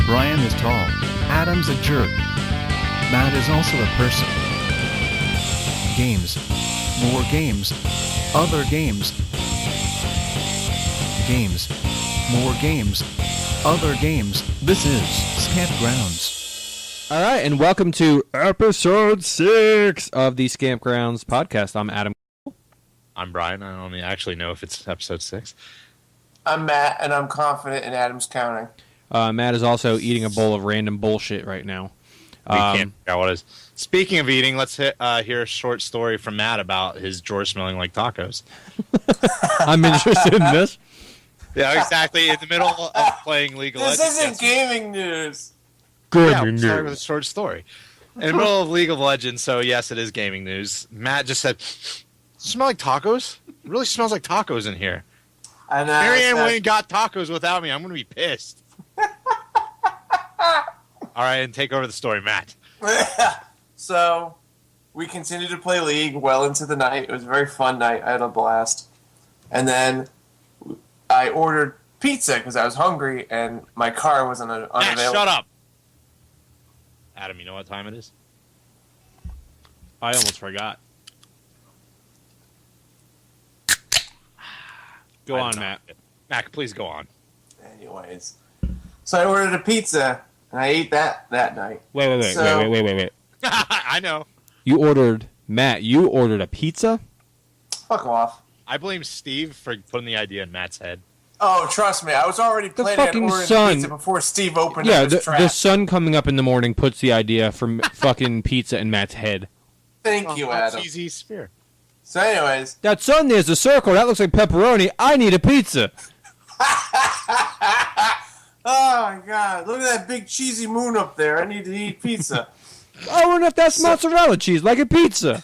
Brian is tall. Adam's a jerk. Matt is also a person. Games. More games. Other games. Games. More games. Other games. This is Scampgrounds. All right, and welcome to episode 6 of the Scampgrounds podcast. I'm Adam. I'm Brian. I don't actually know if it's episode 6. I'm Matt, and I'm confident in Adam's counting. Matt is also eating a bowl of random bullshit right now. We can't figure out what it is. Speaking of eating, let's hear a short story from Matt about his drawer smelling like tacos. I'm interested in this. Yeah, exactly. In the middle of playing League of Legends. This isn't gaming news. Good yeah, we're news. starting with a short story. In the middle of League of Legends, so yes, it is gaming news. Matt just said, smell like tacos? It really smells like tacos in here. And Marianne went and got tacos without me. I'm going to be pissed. All right, and take over the story, Matt. So, we continued to play League well into the night. It was a very fun night. I had a blast. And then I ordered pizza because I was hungry and my car wasn't unavailable. Matt, shut up. Adam, you know what time it is? I almost forgot. Go on, Matt. Matt, please go on. Anyways. So I ordered a pizza and I ate that night. Wait. I know. You ordered a pizza? Fuck off. I blame Steve for putting the idea in Matt's head. Oh, trust me. I was already planning on fucking ordering sun. pizza before Steve opened Yeah, up his trap. the sun coming up in the morning puts the idea for fucking pizza in Matt's head. Thank you, Adam. Cheesy sphere. So anyways. That sun there's a circle. That looks like pepperoni. I need a pizza. Oh, my God. Look at that big cheesy moon up there. I need to eat pizza. I wonder if that's mozzarella cheese, like a pizza.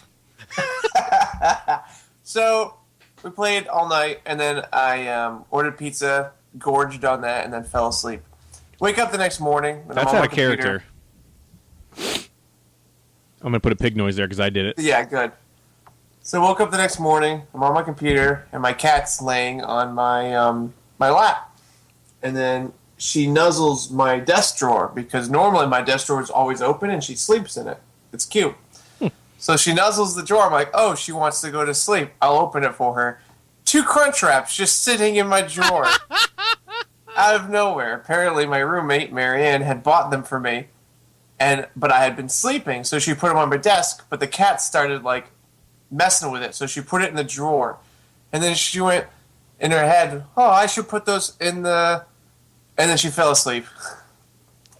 So, we played all night, and then I ordered pizza, gorged on that, and then fell asleep. Wake up the next morning. And That's I'm on out my of character. I'm going to put a pig noise there because I did it. Yeah, good. So, woke up the next morning. I'm on my computer, and my cat's laying on my my lap. And then she nuzzles my desk drawer because normally my desk drawer is always open and she sleeps in it. It's cute. So she nuzzles the drawer. I'm like, oh, she wants to go to sleep. I'll open it for her. 2 crunch wraps just sitting in my drawer. Out of nowhere. Apparently my roommate, Marianne, had bought them for me. But I had been sleeping, so she put them on my desk. But the cat started, like, messing with it. So she put it in the drawer. And then she went in her head, oh, I should put those in the... And then she fell asleep.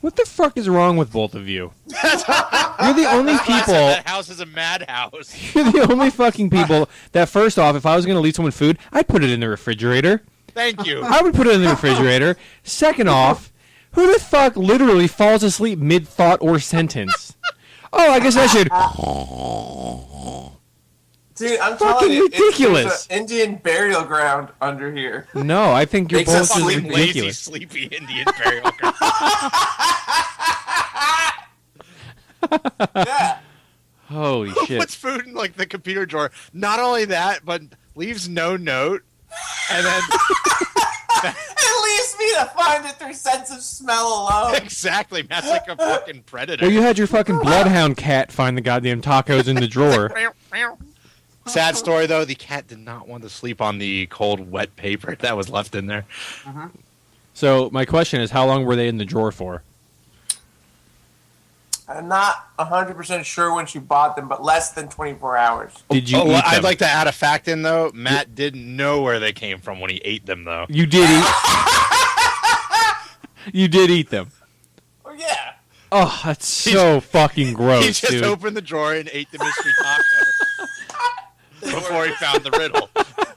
What the fuck is wrong with both of you? You're the only people... That house is a madhouse. You're the only fucking people that, first off, if I was going to leave someone food, I'd put it in the refrigerator. Thank you. I would put it in the refrigerator. Second off, who the fuck literally falls asleep mid-thought or sentence? Oh, I guess I should... Dude, I'm fucking telling you, ridiculous. There's an Indian burial ground under here. No, I think you're Makes both us just sleep ridiculous. Lazy, sleepy Indian burial ground. Yeah. Holy shit. Puts food in like the computer drawer. Not only that, but leaves no note. And then It leaves me to find it through sense of smell alone. exactly, Matt's like a fucking predator. Well, you had your fucking bloodhound cat find the goddamn tacos in the drawer. Sad story though, the cat did not want to sleep on the cold, wet paper that was left in there. So my question is, how long were they in the drawer for? I'm not 100% sure when she bought them, but less than 24 hours. Did you eat Well, them? I'd like to add a fact in though. Matt didn't know where they came from when he ate them though. You did eat. You did eat them. Oh, yeah. Oh, that's so fucking gross, He just dude. opened the drawer and ate the mystery taco before he found the riddle.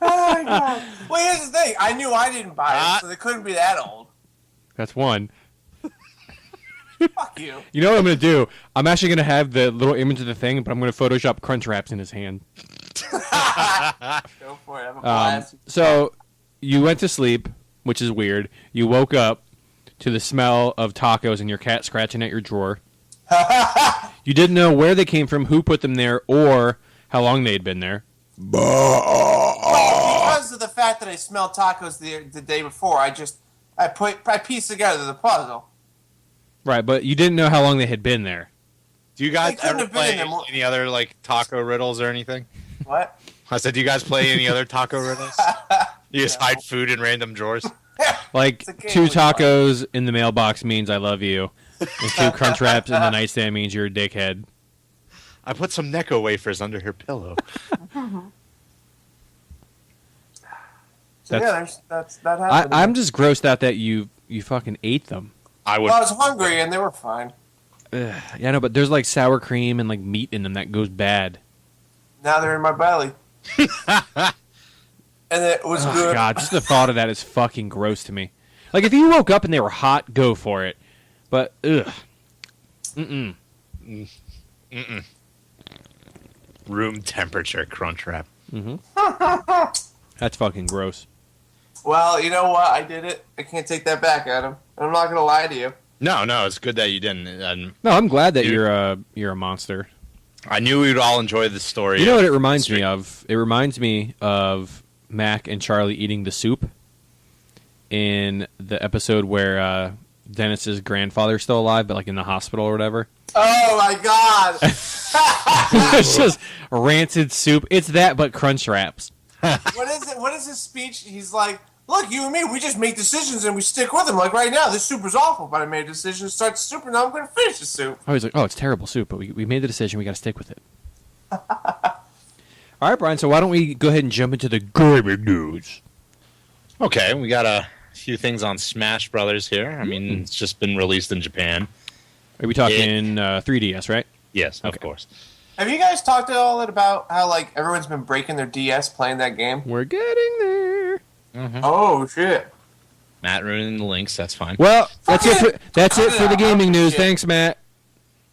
Oh, my God. Well, here's the thing. I knew I didn't buy it, so they couldn't be that old. That's one. Fuck you. You know what I'm going to do? I'm actually going to have the little image of the thing, but I'm going to Photoshop crunch wraps in his hand. Go for it. Have a blast. So you went to sleep, which is weird. You woke up to the smell of tacos and your cat scratching at your drawer. You didn't know where they came from, who put them there, or how long they'd been there. Because of the fact that I smelled tacos the day before, I pieced together the puzzle. Right, but you didn't know how long they had been there. Do you guys couldn't ever have been play in there more- any other like taco riddles or anything? What? I said, do you guys play any other taco riddles? You just hide food in random drawers. Like, It's a game 2 we play. tacos in the mailbox means I love you, and 2 Crunch Wraps in the nightstand means you're a dickhead. I put some Necco wafers under her pillow. So yeah, that happened. I'm just grossed out that you fucking ate them. I would. Well, I was hungry and they were fine. Ugh, yeah, no, but there's like sour cream and like meat in them that goes bad. Now they're in my belly. And it was Oh good. God, just the thought of that is fucking gross to me. Like if you woke up and they were hot, go for it. But ugh, Room temperature crunch wrap. that's fucking gross. Well, you know what? I did it. I can't take that back, Adam. I'm not gonna lie to you. No, it's good that you didn't. No, I'm glad that Dude. you're a monster. I knew we'd all enjoy the story. You know what it reminds me of? It reminds me of Mac and Charlie eating the soup in the episode where Dennis's grandfather's still alive, but like in the hospital or whatever. Oh my god! It's just rancid soup. It's that, but Crunch Wraps. What is it? What is his speech? He's like, "Look, you and me, we just make decisions and we stick with them. Like right now, this soup is awful, but I made a decision to start the soup, and now I'm going to finish the soup." I was like, oh, it's terrible soup, but we made the decision. We got to stick with it. All right, Brian. So why don't we go ahead and jump into the gaming news? Okay, we got a few things on Smash Brothers here. I mean, it's just been released in Japan. Are we talking 3DS, right? Yes, of Okay. course. Have you guys talked at all about how like everyone's been breaking their DS playing that game? We're getting there. Oh shit! Matt ruining the links. That's fine. Well, that's it for the out. gaming news. Shit. Thanks, Matt.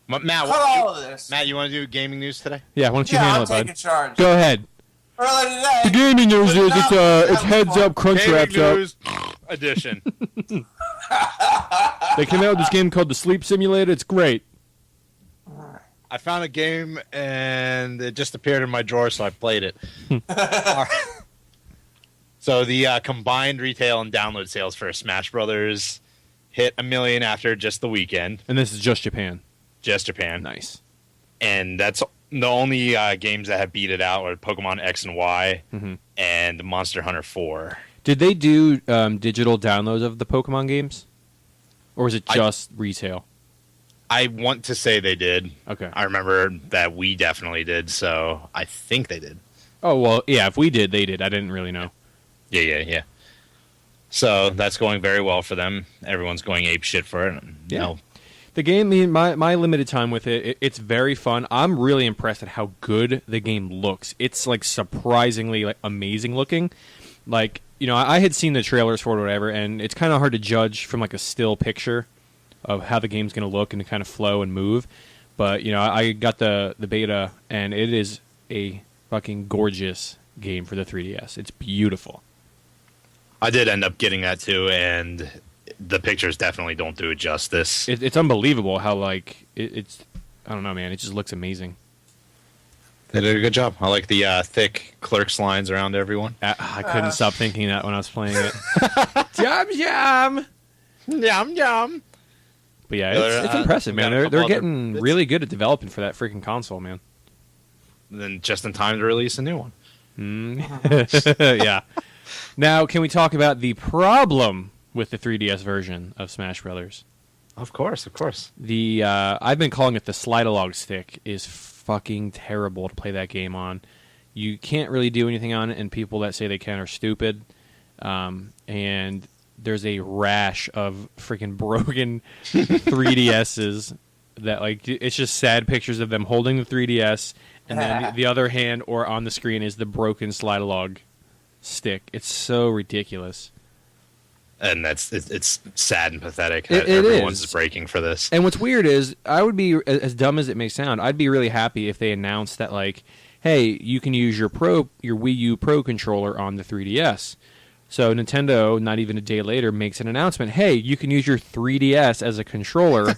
Matt, Cut all of this. Matt, you want to do gaming news today? Yeah, why don't you Yeah, handle I'm it, bud? taking charge. Go ahead. Earlier today, The gaming news is it's heads up, Crunch Gaming Wraps up. news edition. They came out with this game called the Sleep Simulator. It's great. I found a game and it just appeared in my drawer, so I played it. All right. So the combined retail and download sales for Smash Brothers hit 1 million after just the weekend. And this is just Japan. Just Japan. Nice. And that's the only games that have beat it out are Pokemon X and Y and Monster Hunter 4. Did they do digital downloads of the Pokemon games? Or was it just retail? I want to say they did. Okay. I remember that we definitely did, so I think they did. Oh, well, yeah, if we did, they did. I didn't really know. Yeah. So that's going very well for them. Everyone's going ape shit for it. Yeah. No. The game, I mean, my limited time with it's very fun. I'm really impressed at how good the game looks. It's, like, surprisingly like amazing looking. Like, you know, I had seen the trailers for it or whatever, and it's kind of hard to judge from, like, a still picture of how the game's going to look and to kind of flow and move. But, you know, I got the beta, and it is a fucking gorgeous game for the 3DS. It's beautiful. I did end up getting that too, and the pictures definitely don't do it justice. It's unbelievable how, like, it's... I don't know, man. It just looks amazing. They did a good job. I like the thick Clerks lines around everyone. I couldn't stop thinking that when I was playing it. Yum! Yum. But yeah, it's impressive, man. got a couple They're other getting bits. really good at developing for that freaking console, man. Then just in time to release a new one. Yeah. Now, can we talk about the problem with the 3DS version of Smash Brothers? Of course. The I've been calling it the slide-along stick is fucking terrible to play that game on. You can't really do anything on it, and people that say they can are stupid. And there's a rash of freaking broken 3DSs that, like, it's just sad pictures of them holding the 3DS, and then the other hand or on the screen is the broken slide-along stick. It's so ridiculous. And it's sad and pathetic. It Everyone's is. breaking for this. And what's weird is, I would be, as dumb as it may sound, I'd be really happy if they announced that, like, hey, you can use your Wii U Pro controller on the 3DS. So Nintendo, not even a day later, makes an announcement, hey, you can use your 3DS as a controller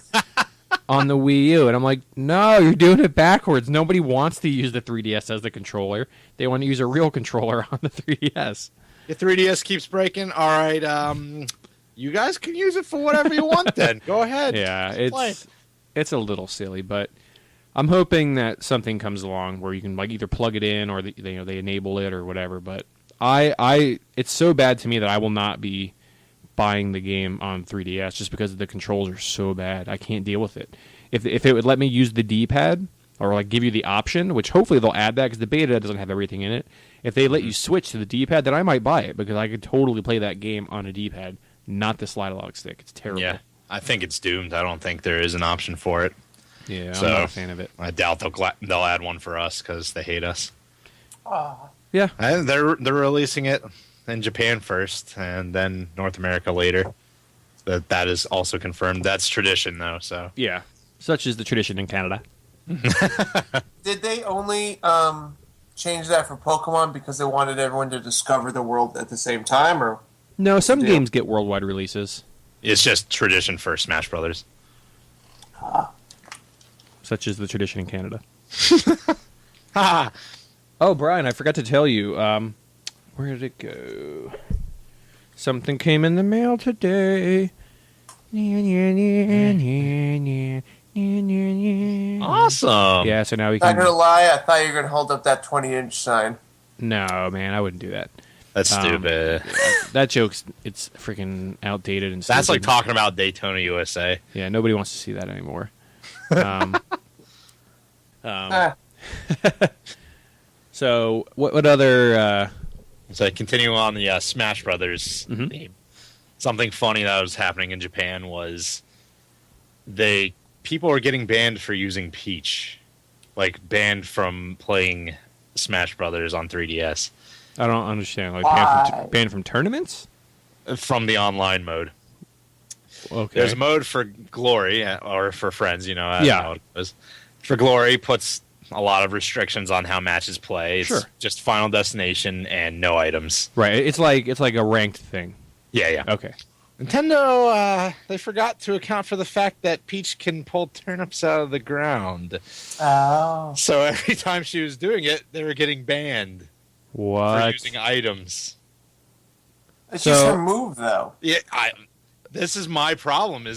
on the Wii U. And I'm like, no, you're doing it backwards. Nobody wants to use the 3DS as the controller. They want to use a real controller on the 3DS. Your 3DS keeps breaking. All right, you guys can use it for whatever you want. Then go ahead. Yeah, Play. it's a little silly, but I'm hoping that something comes along where you can like either plug it in or they enable it or whatever. But it's so bad to me that I will not be buying the game on 3DS just because the controls are so bad. I can't deal with it. If it would let me use the D-pad or like give you the option, which hopefully they'll add that because the beta doesn't have everything in it. If they let you switch to the D-pad, then I might buy it because I could totally play that game on a D-pad, not the slide-along stick. It's terrible. Yeah, I think it's doomed. I don't think there is an option for it. Yeah, So, I'm not a fan of it. I doubt they'll add one for us because they hate us. Yeah. And they're releasing it in Japan first, and then North America later. That is also confirmed. That's tradition, though. So Yeah, such is the tradition in Canada. Did they only change that for Pokemon because they wanted everyone to discover the world at the same time, or? No, some Yeah. games get worldwide releases, it's just tradition for Smash Brothers. such is the tradition in Canada. Ha! Oh, Brian, I forgot to tell you. Where did it go? Something came in the mail today. Awesome. Yeah, so now we Not can. gonna lie, I thought you were gonna hold up that 20-inch sign. No, man, I wouldn't do that. That's stupid. That joke's it's freaking outdated and That's like stupid. talking about Daytona, USA. Yeah, nobody wants to see that anymore. Ah, So, what other? So continuing on the Smash Brothers theme, something funny that was happening in Japan was people are getting banned for using Peach, like banned from playing Smash Brothers on 3DS I don't understand. Like Why? banned from tournaments? from the online mode. Okay. There's a mode for Glory or for Friends, as Yeah. how it goes. For Glory, puts a lot of restrictions on how matches play. It's Sure. just Final Destination and no items. Right. It's like a ranked thing. Yeah. Okay. Nintendo, they forgot to account for the fact that Peach can pull turnips out of the ground. oh. So every time she was doing it, they were getting banned for What? using items. It's So- just her move, though. Yeah, this is my problem.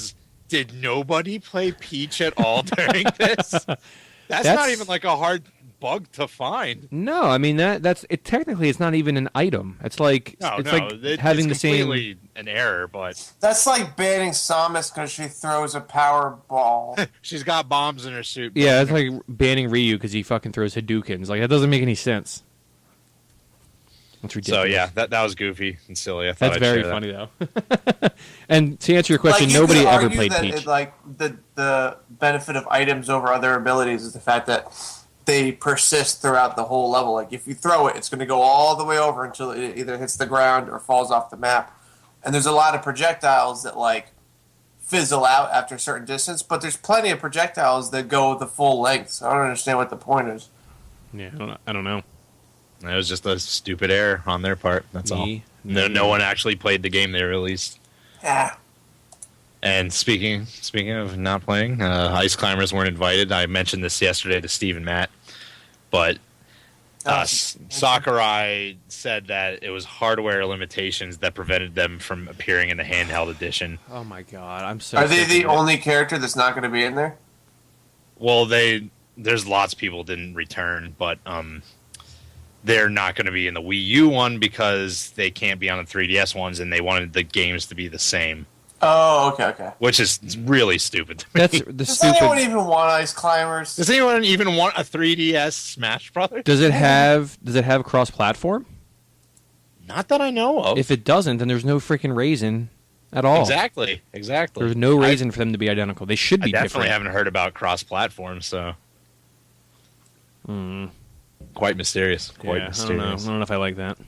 Did nobody play Peach at all during this? That's not even like a hard bug to find. No, I mean that's it. Technically, it's not even an item. It's like It's having the same. completely an error, but That's like banning Samus because she throws a power ball. she's got bombs in her suit. Yeah, it's like banning Ryu because he fucking throws Hadoukens. Like that doesn't make any sense. That's ridiculous. So yeah, that was goofy and silly. I thought That's I'd very share that. funny though. And to answer your question, Like, you nobody could ever argue played that Peach. The benefit of items over other abilities is the fact that they persist throughout the whole level. Like if you throw it, it's going to go all the way over until it either hits the ground or falls off the map. And there's a lot of projectiles that like fizzle out after a certain distance, but there's plenty of projectiles that go the full length. So I don't understand what the point is. Yeah, I don't know. It was just a stupid error on their part. That's all. No one actually played the game they released. Yeah. And speaking of not playing, Ice Climbers weren't invited. I mentioned this yesterday to Steve and Matt, but Sakurai said that it was hardware limitations that prevented them from appearing in the handheld edition. Oh my god, I'm so. Are they sick the of it. only character that's not going to be in there? Well, there's lots of people didn't return, but they're not going to be in the Wii U one because they can't be on the 3DS ones, and they wanted the games to be the same. Oh, okay. Which is really stupid to me. That's the Does anyone stupid. even want Ice Climbers? Does anyone even want a 3DS Smash Brothers? Does it have cross-platform? Not that I know of. If it doesn't, then there's no freaking reason at all. Exactly. There's no reason for them to be identical. They should I be definitely different. haven't heard about cross-platform, so quite mysterious. Quite Yeah, I mysterious. don't know if I like that.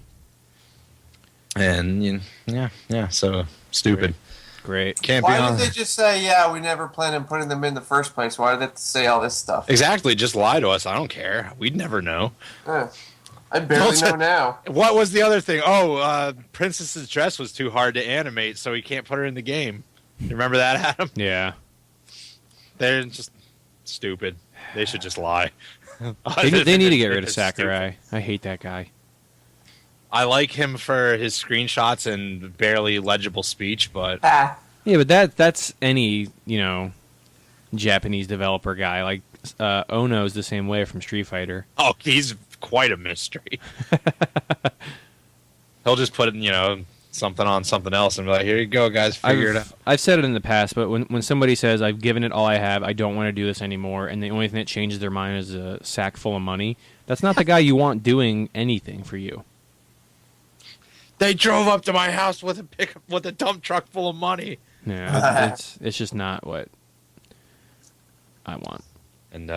And yeah. So stupid. Great. Can't be Why on. did they just say, yeah, we never planned on putting them in the first place? Why did they have to say all this stuff? Exactly. Just lie to us. I don't care. We'd never know. I barely know now. What was the other thing? Oh, Princess's dress was too hard to animate, so we can't put her in the game. You remember that, Adam? Yeah. They're just stupid. They should just lie. They need to get rid of Sakurai. I hate that guy. I like him for his screenshots and barely legible speech, but Ah. Yeah, but that's any, Japanese developer guy. Like Ono's the same way from Street Fighter. oh, he's quite a mystery. He'll just put something on something else and be like, "Here you go, guys, figure it out." I've said it in the past, but when somebody says I've given it all I have, I don't want to do this anymore, and the only thing that changes their mind is a sack full of money, that's not the guy you want doing anything for you. They drove up to my house with a dump truck full of money. Yeah, it's just not what I want. And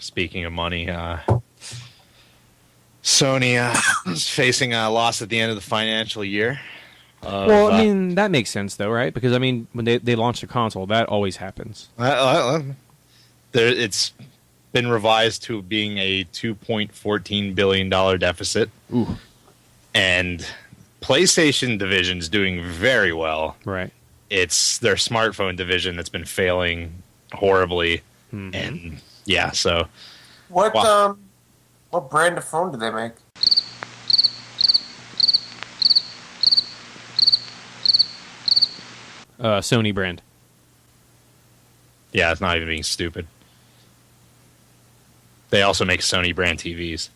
speaking of money, Sony is facing a loss at the end of the financial year. Well, I mean, that makes sense, though, right? Because, I mean, when they launch a console, that always happens. It's been revised to being a $2.14 billion deficit. Ooh. And PlayStation division's doing very well. Right. It's their smartphone division that's been failing horribly. Mm-hmm. And, yeah, so... What brand of phone do they make? Sony brand. Yeah, it's not even being stupid. They also make Sony brand TVs.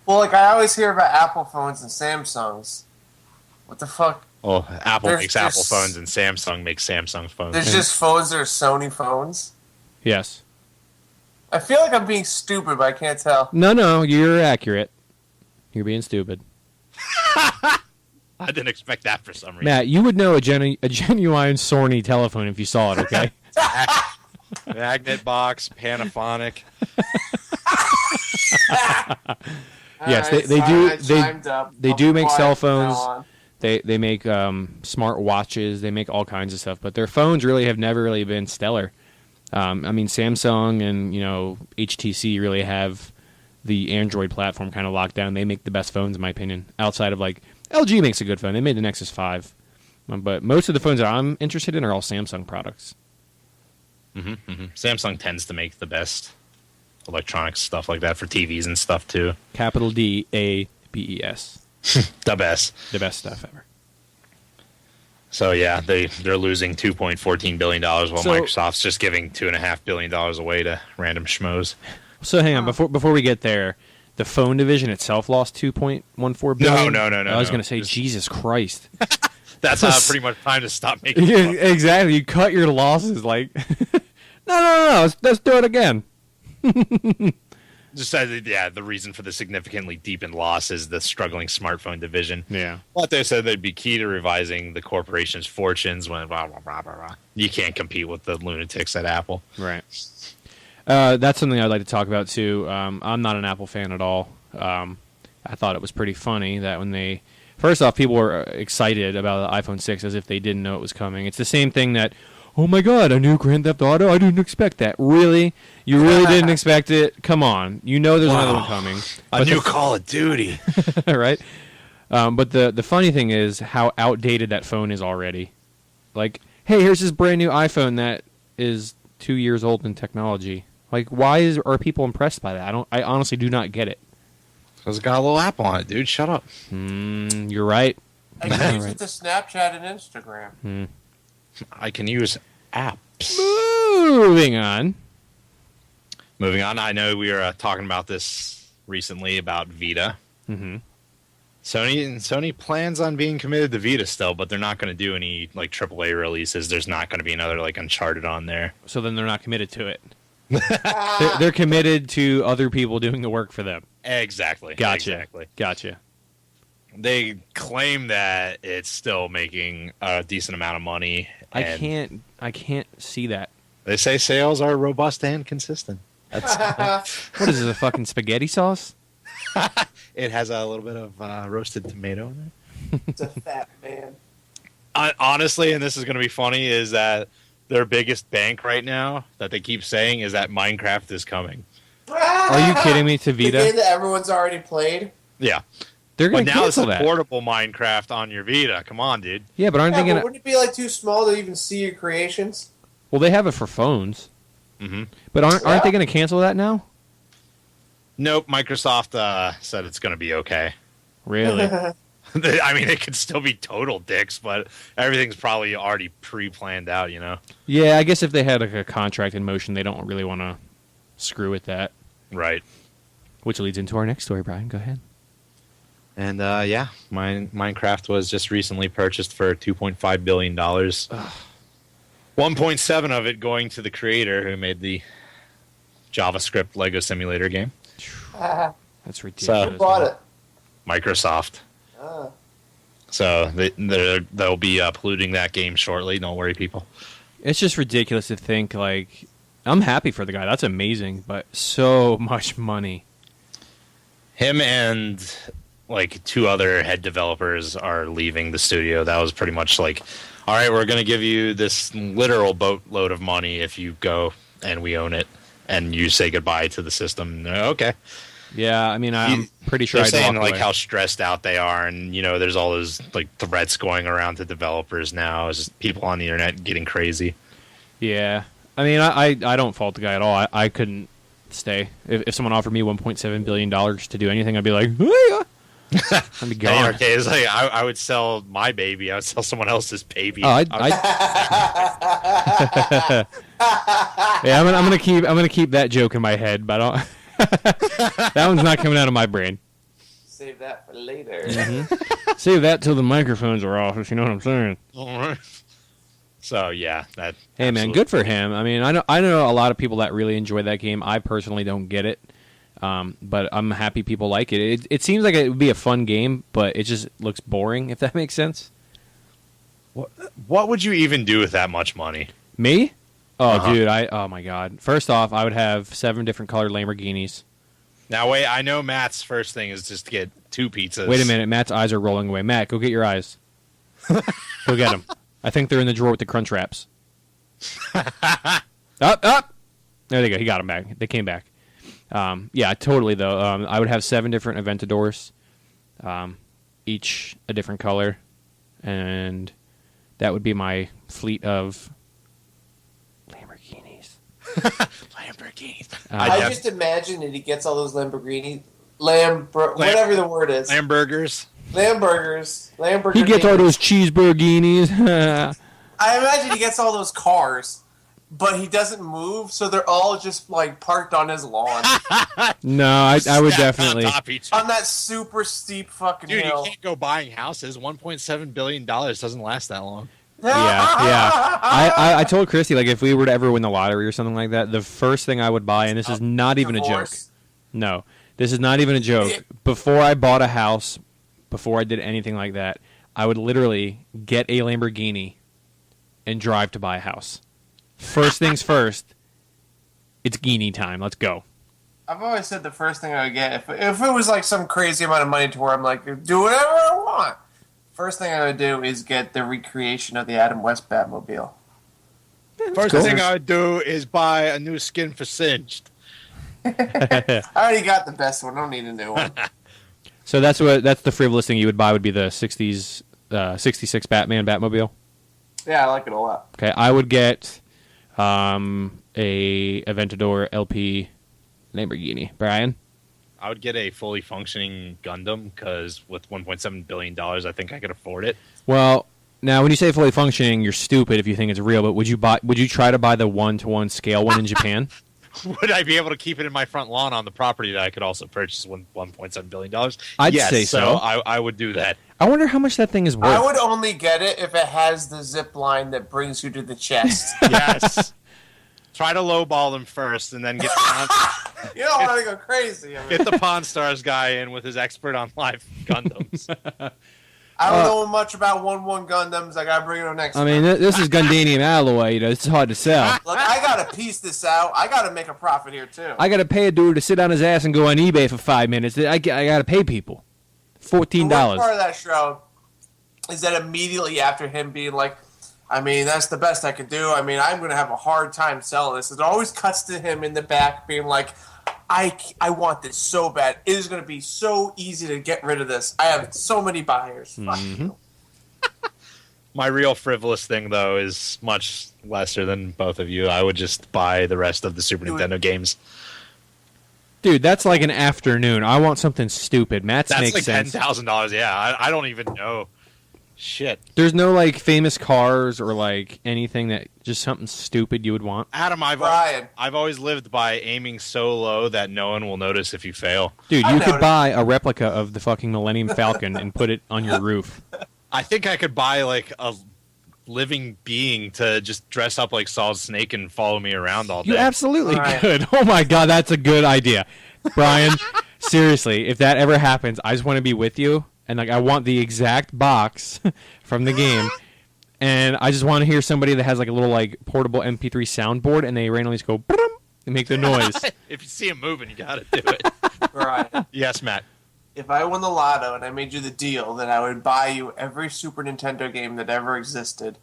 Well, like, I always hear about Apple phones and Samsungs. What the fuck? Well, Apple There's makes Apple just- phones and Samsung makes Samsung phones. There's just phones that are Sony phones. Yes. I feel like I'm being stupid, but I can't tell. No, you're accurate. You're being stupid. I didn't expect that for some reason. Matt, you would know a genuine Sony telephone if you saw it, okay? Magnet box, Panaphonic. Yes, Alright, they sorry, do- I they- chimed up. they I'll do be make quiet cell from now phones. on. They make smart watches. They make all kinds of stuff, but their phones really have never really been stellar. I mean, Samsung and HTC really have the Android platform kind of locked down. They make the best phones, in my opinion. Outside of like LG makes a good phone. They made the Nexus 5, but most of the phones that I'm interested in are all Samsung products. Samsung tends to make the best electronics stuff like that for TVs and stuff too. Capital DABES, The best. the best stuff ever. So yeah, they're losing $2.14 billion while So- Microsoft's just giving $2.5 billion away to random schmoes. So hang on, before we get there, the phone division itself lost $2.14 billion. No, I was no. going to say, Jesus Christ. That's pretty much time to stop making Yeah, fun. exactly. You cut your losses. Like, no. Let's do it again. Just the reason for the significantly deepened loss is the struggling smartphone division. Yeah. But they said they'd be key to revising the corporation's fortunes when blah, blah, blah, blah, blah. You can't compete with the lunatics at Apple. Right. That's something I'd like to talk about too. I'm not an Apple fan at all. I thought it was pretty funny that when they first off, people were excited about the iPhone 6 as if they didn't know it was coming. It's the same thing that, oh my God, a new Grand Theft Auto? I didn't expect that. Really? You really didn't expect it? Come on. You know there's another one coming. A new Call of Duty. Right? But the funny thing is how outdated that phone is already. Like, hey, here's this brand new iPhone that is 2 years old in technology. Like, why are people impressed by that? I honestly do not get it. Because it got a little Apple on it, dude. Shut up. You're right. I can use it to Snapchat and Instagram. I can use apps. Moving on. Moving on, I know we were talking about this recently about Vita. Mm-hmm. Sony plans on being committed to Vita still, but they're not going to do any like AAA releases. There's not going to be another like Uncharted on there. So then they're not committed to it. They're committed to other people doing the work for them. Exactly. Gotcha. Exactly. Gotcha. They claim that it's still making a decent amount of money. I and can't see that. They say sales are robust and consistent. That's What is this, a fucking spaghetti sauce? it has a little bit of roasted tomato in it. It's a fat man. Honestly, and this is going to be funny, is that their biggest bank right now that they keep saying is that Minecraft is coming. Are you kidding me? To The game Vita? that everyone's already played. Yeah. They're going But to now it's cancel a that. portable Minecraft on your Vita. Come on, dude. Yeah, but aren't Yeah, they but going to... wouldn't it be like too small to even see your creations? Well, they have it for phones. Mm-hmm. But aren't they going to cancel that now? Nope. Microsoft said it's going to be okay. Really? I mean, it could still be total dicks, but everything's probably already pre-planned out, you know? Yeah, I guess if they had like a contract in motion, they don't really want to screw with that. Right. Which leads into our next story, Brian. Go ahead. And yeah, Minecraft was just recently purchased for $2.5 billion. 1.7 of it going to the creator who made the JavaScript Lego Simulator game. That's ridiculous. Who bought it? Microsoft. So they'll be polluting that game shortly. Don't worry, people. It's just ridiculous to think, like, I'm happy for the guy. That's amazing, but so much money. Him and like 2 other head developers are leaving the studio. That was pretty much like, all right, we're going to give you this literal boatload of money if you go and we own it, and you say goodbye to the system. Okay. Yeah, I mean, I'm pretty sure They're I'd saying walk like away. how stressed out they are, and you know, there's all those like threats going around to developers now. It's just people on the internet getting crazy. Yeah, I mean, I don't fault the guy at all. I couldn't stay if someone offered me $1.7 billion to do anything. I'd be like, oh, yeah. I'd be gone. Okay, it's like I would sell my baby. I would sell someone else's baby. Oh, yeah, I'm gonna keep that joke in my head, but I don't. That one's not coming out of my brain. Save that for later. Mm-hmm. Save that till the microphones are off, if you know what I'm saying. So yeah, that. Hey man, good for him. I mean, I know a lot of people that really enjoy that game. I personally don't get it, but I'm happy people like it. It seems like it would be a fun game, but it just looks boring. If that makes sense. What would you even do with that much money? Me? Oh, dude, oh my god. First off, I would have 7 different colored Lamborghinis. Now wait, I know Matt's first thing is just to get 2 pizzas. Wait a minute, Matt's eyes are rolling away. Matt, go get your eyes. Go get them. I think they're in the drawer with the crunch wraps. Up! There they go. He got them back. They came back. Yeah, totally, though. I would have 7 different Aventadors, each a different color, and that would be my fleet of Lamborghinis. Lamborghinis. I just imagine that he gets all those Lamborghini, whatever the word is. Lamburgers. Lamborghini. He gets all those cheeseburginis. I imagine he gets all those cars, but he doesn't move, so they're all just like parked on his lawn. No, I would definitely. On that super steep fucking Dude, hill. you can't go buying houses. $1.7 billion doesn't last that long. Yeah. I told Christy, like, if we were to ever win the lottery or something like that, the first thing I would buy, and this is not even a joke. No, this is not even a joke. Before I bought a house, before I did anything like that, I would literally get a Lamborghini and drive to buy a house. First things first, it's Guinea time. Let's go. I've always said the first thing I would get, if it was like some crazy amount of money to where I'm like, do whatever I want. First thing I would do is get the recreation of the Adam West Batmobile. First thing I would do is buy a new skin for Singed. I already got the best one. I don't need a new one. So that's the frivolous thing you would buy would be the 60s, 66 Batman Batmobile? Yeah, I like it a lot. Okay, I would get a Aventador LP Lamborghini. Brian? I would get a fully functioning Gundam because with $1.7 billion, I think I could afford it. Well, now when you say fully functioning, you're stupid if you think it's real. But would you try to buy the 1-to-1 scale one in Japan? Would I be able to keep it in my front lawn on the property that I could also purchase $1.7 billion? I'd yes, say so. I would do that. I wonder how much that thing is worth. I would only get it if it has the zip line that brings you to the chest. Yes. Try to lowball them first, and then get You don't want to go crazy. I mean, get the Pawn Stars guy in with his expert on live Gundams. I don't know much about 1-1 Gundams. I gotta bring it on next. I mean, this is Gundanium alloy. You know, it's hard to sell. Look, I gotta piece this out. I gotta make a profit here too. I got to pay a dude to sit on his ass and go on eBay for 5 minutes. I got to pay people $14. The worst part of that show is that immediately after him being like, I mean, that's the best I can do. I mean, I'm going to have a hard time selling this. It always cuts to him in the back being like, I want this so bad. It is going to be so easy to get rid of this. I have so many buyers. Fuck you. My real frivolous thing, though, is much lesser than both of you. I would just buy the rest of the Super Nintendo games. Dude, that's like an afternoon. I want something stupid. Matt's That's makes like sense. $10,000. Yeah, I don't even know. Shit. There's no like famous cars or like anything that just something stupid you would want. Adam, Brian. I've always lived by aiming so low that no one will notice if you fail. Dude, I you know. could buy a replica of the fucking Millennium Falcon and put it on your roof. I think I could buy like a living being to just dress up like Solid Snake and follow me around all day. You absolutely Brian. could. Oh my god, that's a good idea. Brian, seriously, if that ever happens, I just want to be with you and like I want the exact box from the game. And I just want to hear somebody that has like a little like portable MP3 soundboard and they randomly just go "Boom," and make the noise. If you see him moving, you gotta do it. Brian, Yes, Matt. if I won the lotto and I made you the deal that I would buy you every Super Nintendo game that ever existed,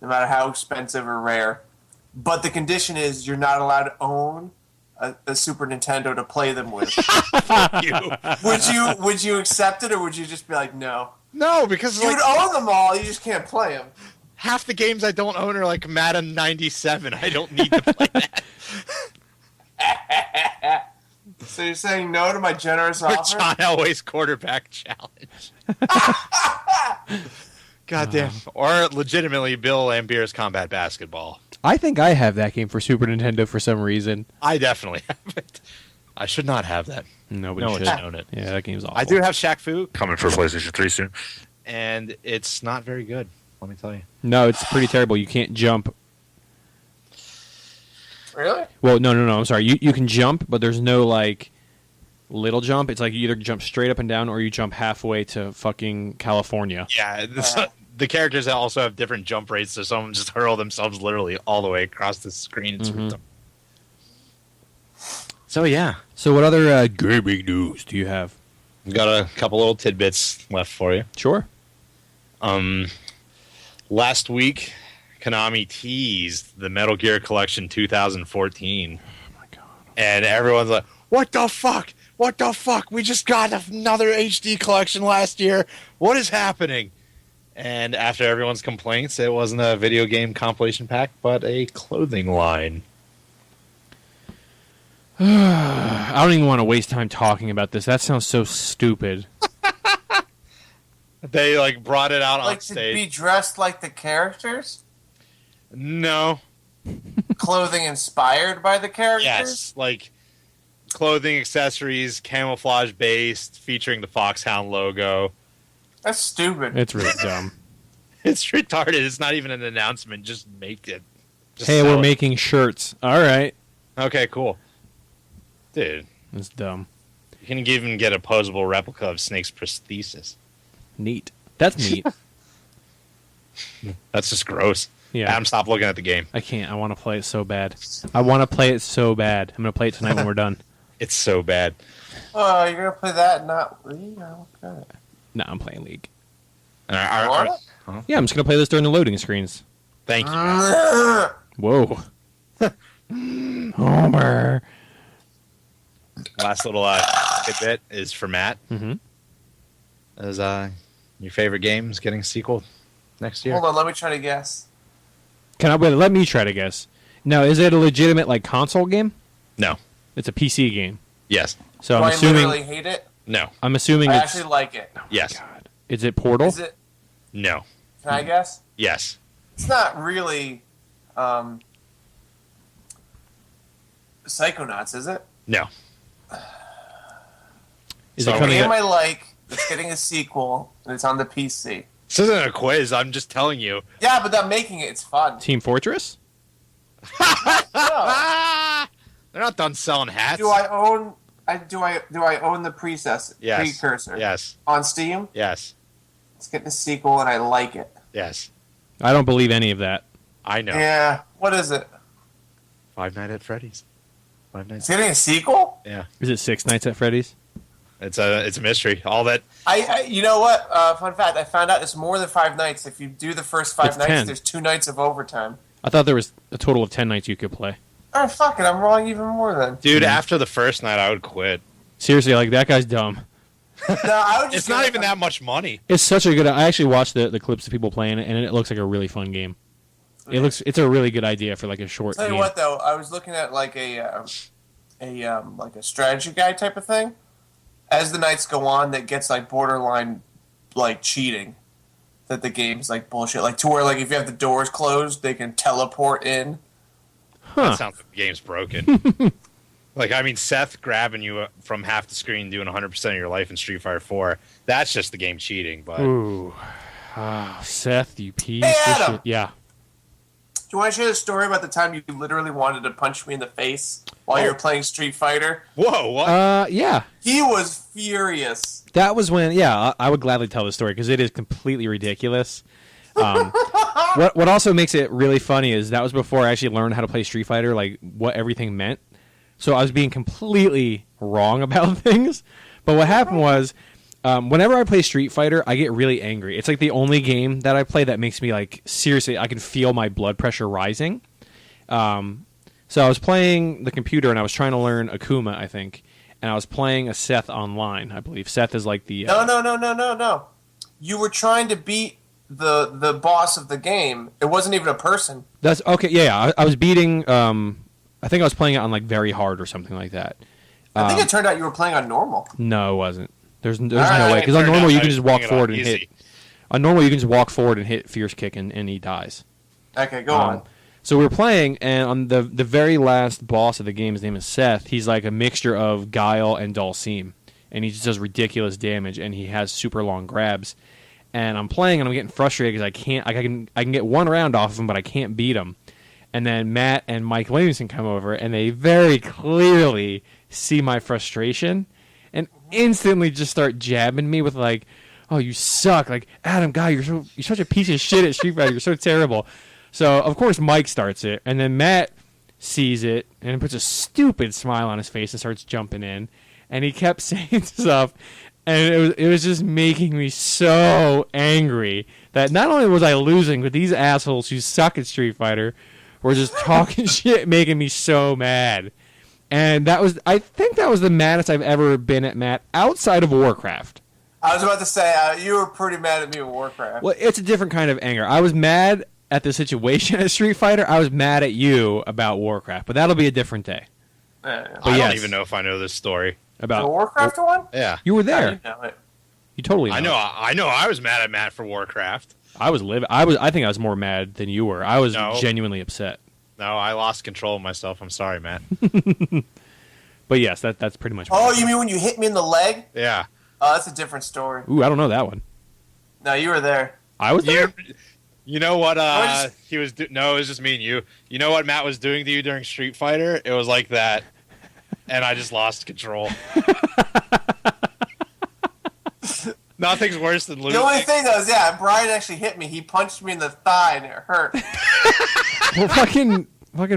no matter how expensive or rare, but the condition is you're not allowed to own a Super Nintendo to play them with. You. Would you accept it, or would you just be like, no? No, because You'd own them all, you just can't play them. half the games I don't own are like Madden 97. I don't need to play that. So you're saying no to my generous Or offer? John Elway's quarterback challenge. Goddamn. Or legitimately Bill Lambier's combat basketball. I think I have that game for Super Nintendo for some reason. I definitely have it. I should not have that. Nobody No one should. should own it. Yeah, that game's awful. I do have Shaq Fu coming for PlayStation 3 soon. And it's not very good, let me tell you. No, it's pretty terrible. You can't jump. Really? Well, no. I'm sorry. You can jump, but there's no like little jump. It's like you either jump straight up and down or you jump halfway to fucking California. Yeah, the characters also have different jump rates, so some just hurl themselves literally all the way across the screen and swoop them. So yeah, So what other gaming news do you have? we've got a couple little tidbits left for you. Sure. Last week, Konami teased the Metal Gear Collection 2014. Oh my god. And everyone's like, what the fuck? What the fuck? We just got another HD collection last year. What is happening? And after everyone's complaints, it wasn't a video game compilation pack, but a clothing line. I don't even want to waste time talking about this. That sounds so stupid. They like brought it out on Like to stage. be dressed like the characters? No. Clothing inspired by the characters? Yes. Like clothing, accessories, camouflage based, featuring the Foxhound logo. That's stupid. It's really dumb. It's retarded. It's not even an announcement. Just make it. Just Hey, sell we're it. making shirts. All right. Okay, cool. Dude, That's dumb. you can even get a posable replica of Snake's prosthesis. Neat. That's neat. That's just gross. Yeah. Adam, stop looking at the game. I can't. I want to play it so bad. I want to play it so bad. I'm going to play it tonight when we're done. It's so bad. Oh, you're going to play that and not League? Okay. No, I'm playing League. All right, What? Yeah, I'm just going to play this during the loading screens. Thank you. Whoa. Homer. Last little tidbit is for Matt. Mm-hmm. Is your favorite games getting a sequel next year? Hold on, let me try to guess. Let me try to guess. Now, is it a legitimate like console game? No. It's a PC game. Yes. So Do I'm I assuming literally hate it? No. I'm assuming I it's actually like it. Yes. God. Is it Portal? Is it? No. Can I guess? Yes. It's not really Psychonauts, is it? No. Is So it A coming game out? I like. It's getting a sequel, and it's on the PC. This isn't a quiz. I'm just telling you. Yeah, but I'm making it. It's fun. Team Fortress? No. They're not done selling hats. Do I own? Do I own the Yes. precursor? Yes. On Steam. Yes. It's getting a sequel, and I like it. Yes. I don't believe any of that. I know. Yeah. What is it? Five Nights at Freddy's. Five Nights. It's getting a sequel. Yeah. Is it Six Nights at Freddy's? It's a mystery. All that. I you know what? Fun fact: I found out it's more than 5 nights. If you do the first 5 It's nights, 10. there's 2 nights of overtime. I thought there was a total of 10 nights you could play. Oh fuck it! I'm wrong even more then. Dude, after the first night, I would quit. Seriously, like that guy's dumb. No, I would just. It's not even that much money. It's such a good. I actually watched the clips of people playing it, and it looks like a really fun game. It's a really good idea for like a short Tell you game. what though, I was looking at like a like a strategy guide type of thing. As the nights go on, that gets like borderline like cheating. That the game's like bullshit. Like to where like if you have the doors closed, they can teleport in. That sounds like the game's broken. Like, I mean, Seth grabbing you from half the screen doing 100% of your life in Street Fighter 4, that's just the game cheating. But Ooh. Seth, you piece Hey, of Adam. shit. Yeah. Do you want to share the story about the time you literally wanted to punch me in the face while you were playing Street Fighter? whoa, what? Yeah. He was furious. That was when, yeah, I would gladly tell the story because it is completely ridiculous. What also makes it really funny is that was before I actually learned how to play Street Fighter, like what everything meant. So I was being completely wrong about things. But what happened was, whenever I play Street Fighter, I get really angry. It's like the only game that I play that makes me like seriously. I can feel my blood pressure rising. So I was playing the computer and I was trying to learn Akuma, I think, and I was playing a Seth online. I believe Seth is like the No. You were trying to beat the boss of the game. It wasn't even a person. That's okay. Yeah. I was beating. I think I was playing it on like very hard or something like that. I think it turned out you were playing on normal. No, it wasn't. There's no right, way because on turned normal out you I can was just walk playing it forward on and easy. hit. On normal you can just walk forward and hit fierce kick and he dies. Okay, go on. So we were playing, and on the very last boss of the game, his name is Seth. He's like a mixture of Guile and Dulcim, and he just does ridiculous damage, and he has super long grabs. And I'm playing, and I'm getting frustrated because I can get one round off of him, but I can't beat him. And then Matt and Mike Williamson come over, and they very clearly see my frustration, and instantly just start jabbing me with like, "Oh, you suck! Like Adam, God, you're such a piece of shit at Street Fighter. You're so terrible." So of course Mike starts it, and then Matt sees it and puts a stupid smile on his face and starts jumping in, and he kept saying stuff. And it was just making me so angry that not only was I losing, but these assholes who suck at Street Fighter were just talking shit, making me so mad. And I think that was the maddest I've ever been at Matt outside of Warcraft. I was about to say, you were pretty mad at me with Warcraft. Well, it's a different kind of anger. I was mad at the situation at Street Fighter. I was mad at you about Warcraft, but that'll be a different day. Yeah. I yes. don't even know if I know this story. About The Warcraft one? Yeah. You were I there. didn't know it. You totally know. I know I was mad at Matt for Warcraft. I was livid. I think I was more mad than you were. I was genuinely upset. No, I lost control of myself. I'm sorry, Matt. But yes, that's pretty much. Oh, you mean when you hit me in the leg? Yeah. Oh, that's a different story. Ooh, I don't know that one. No, you were there. I was there. You know what just- he was no, it was just me and you. You know what Matt was doing to you during Street Fighter? It was like that. And I just lost control. Nothing's worse than losing. The only thing though is, Brian actually hit me. He punched me in the thigh and it hurt. Well, fucking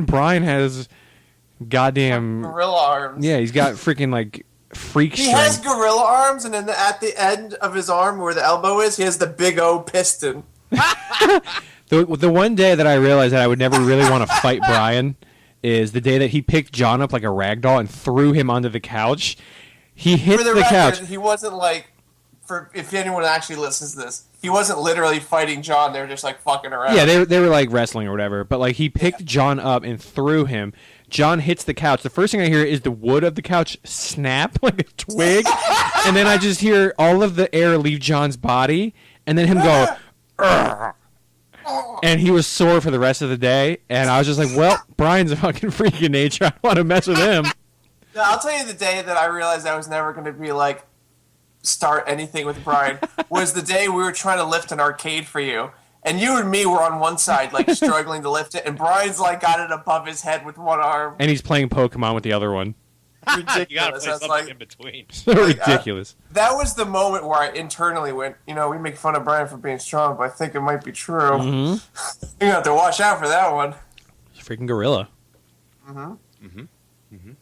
Brian has goddamn. Gorilla arms. Yeah, he's got freaking like freak He has strength. gorilla arms, and then at the end of his arm where the elbow is, he has the big O piston. The one day that I realized that I would never really want to fight Brian is the day that he picked John up like a rag doll and threw him onto the couch. He hit For the the record, couch. he wasn't like, if anyone actually listens to this, he wasn't literally fighting John. They were just like fucking around. Yeah, they were like wrestling or whatever. But like he picked John up and threw him. John hits the couch. The first thing I hear is the wood of the couch snap like a twig, and then I just hear all of the air leave John's body, and then him go, "Urgh." And he was sore for the rest of the day. And I was just like, well, Brian's a fucking freak in nature. I don't want to mess with him. No, I'll tell you the day that I realized I was never going to be like start anything with Brian was the day we were trying to lift an arcade for you. And you and me were on one side, like struggling to lift it, and Brian's like got it above his head with one arm. And he's playing Pokemon with the other one. You gotta Ridiculous. play That's something like, in between. So ridiculous. that was the moment where I internally went, we make fun of Brian for being strong, but I think it might be true. Mm-hmm. You have to watch out for that one. It's a freaking gorilla. Mm-hmm.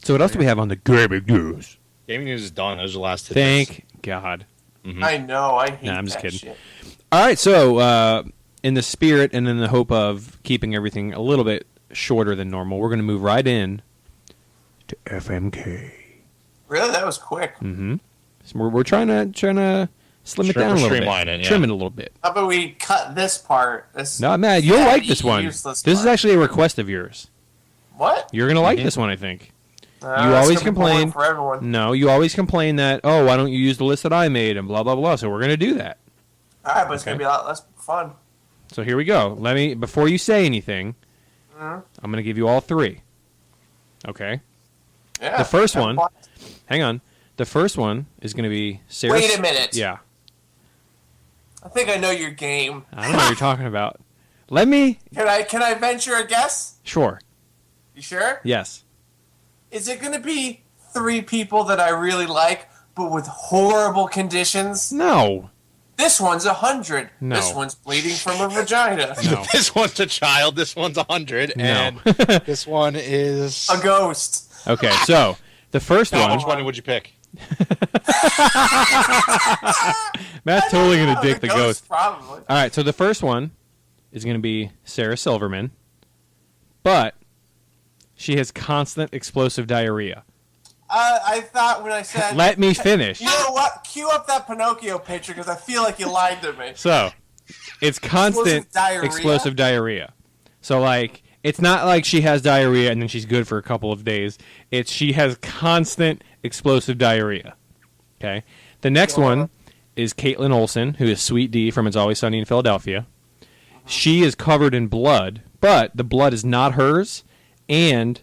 So what else do we have on the gaming news? Gaming news is done. Those are the last two. Thank God. I know. I hate Nah, I'm just that kidding. shit. All right, so in the spirit and in the hope of keeping everything a little bit shorter than normal, we're going to move right in to FMK. Really? That was quick. Mm-hmm. So we're trying to slim it down a little Streamline bit. it, yeah. Trim it a little bit. How about we cut this part? No, man, you'll like this one. useless This is part. actually a request of yours. What? You're gonna like this one, I think. You That's always gonna be boring complain. for everyone. No, you always complain that, oh, why don't you use the list that I made and blah blah blah. So we're gonna do that. All right, but it's Okay. gonna be a lot less fun. So here we go. Before you say anything, I'm gonna give you all three. Okay. Yeah. The first have one- fun. Hang on. The first one is gonna be Sarah. Wait a minute. Yeah. I think I know your game. I don't know what you're talking about. Let me. Can I venture a guess? Sure. You sure? Yes. Is it gonna be 3 people that I really like, but with horrible conditions? No. This one's 100. No. This one's bleeding from a vagina. No. This one's a child. This one's 100, No. and this one is. A ghost. Okay. So the first Now, one. which one would you pick? Matt's totally gonna dick the ghost. Probably. All right. So the first one is gonna be Sarah Silverman, but she has constant explosive diarrhea. I thought when I said. Let me finish. You know what? Cue up that Pinocchio picture because I feel like you lied to me. So, it's constant diarrhea? explosive diarrhea. So, like, it's not like she has diarrhea and then she's good for a couple of days. She has constant explosive diarrhea. Okay? The next one is Caitlin Olsen, who is Sweet D from It's Always Sunny in Philadelphia. She is covered in blood, but the blood is not hers, and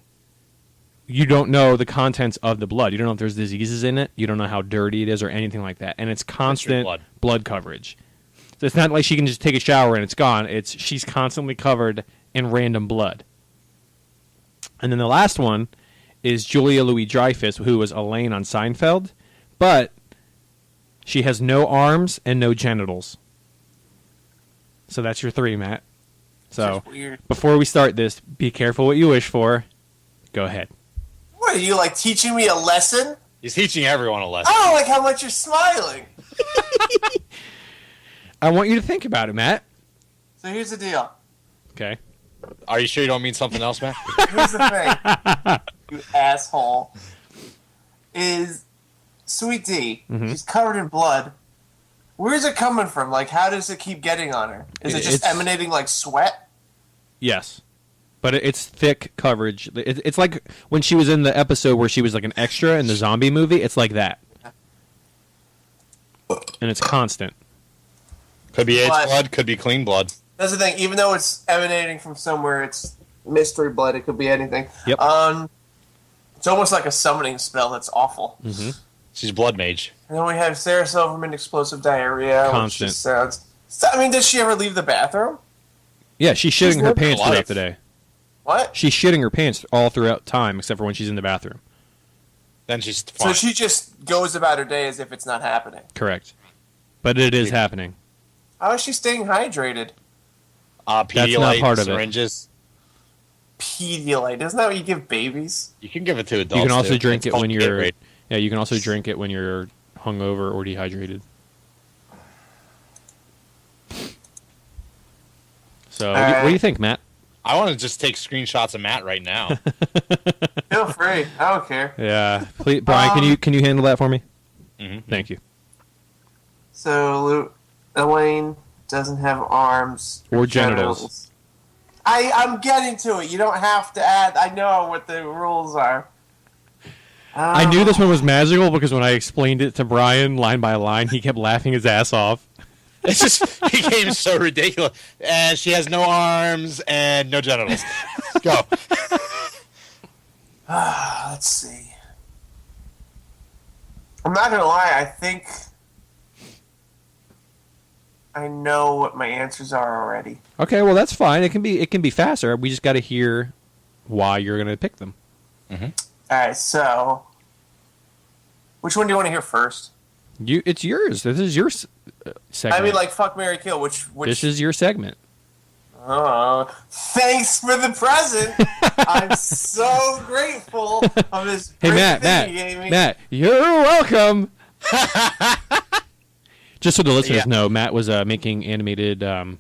you don't know the contents of the blood. You don't know if there's diseases in it. You don't know how dirty it is or anything like that. And it's constant blood coverage. So it's not like she can just take a shower and it's gone. She's constantly covered in random blood. And then the last one is Julia Louis-Dreyfus, who was Elaine on Seinfeld, but she has no arms and no genitals. So that's your 3, Matt. So That's weird. before we start this, be careful what you wish for. Go ahead. What are you like teaching me a lesson? He's teaching everyone a lesson. I don't like how much you're smiling. I want you to think about it, Matt. So here's the deal. Okay. Are you sure you don't mean something else, man? Here's the thing. You asshole. Is Sweet D. She's covered in blood. Where's it coming from? Like, how does it keep getting on her? Is it just It's- emanating like sweat? Yes. But it's thick coverage. It's like when she was in the episode where she was like an extra in the zombie movie. It's like that. And it's constant. Could be AIDS But- blood, could be clean blood. That's the thing. Even though it's emanating from somewhere, it's mystery blood. It could be anything. Yep. It's almost like a summoning spell. That's awful. Mm-hmm. She's blood mage. And then we have Sarah Silverman, explosive diarrhea. Constant. Which just sounds. I mean, does she ever leave the bathroom? Yeah, she's shitting her living pants life. throughout the day. What? She's shitting her pants all throughout time, except for when she's in the bathroom. Then she's So fine. she just goes about her day as if it's not happening. Correct. But it is happening. How is she staying hydrated? Pedialyte, part of it. syringes. Pedialyte. Isn't that what you give babies? You can give it to adults. You can also too. drink It's it called when you're Gatorade. Yeah, you can also drink it when you're hungover or dehydrated. So, what do you think, Matt? I want to just take screenshots of Matt right now. Feel free. I don't care. Yeah, please, Brian, can you handle that for me? Mm-hmm. Thank you. So Elaine doesn't have arms Or genitals. I'm getting to it. You don't have to add. I know what the rules are. I knew this one was magical because when I explained it to Brian line by line, he kept laughing his ass off. It just became so ridiculous. And she has no arms and no genitals. Go. Let's see. I'm not gonna lie. I think I know what my answers are already. Okay, well that's fine. It can be faster. We just got to hear why you're going to pick them. All right. So, which one do you want to hear first? It's yours. This is your segment. I mean, like, fuck, marry, kill. Which? This is your segment. Oh, thanks for the present. I'm so grateful of this. Hey, great thing you gave me. Matt, you're welcome. Just so the listeners know, Matt was making animated. I know,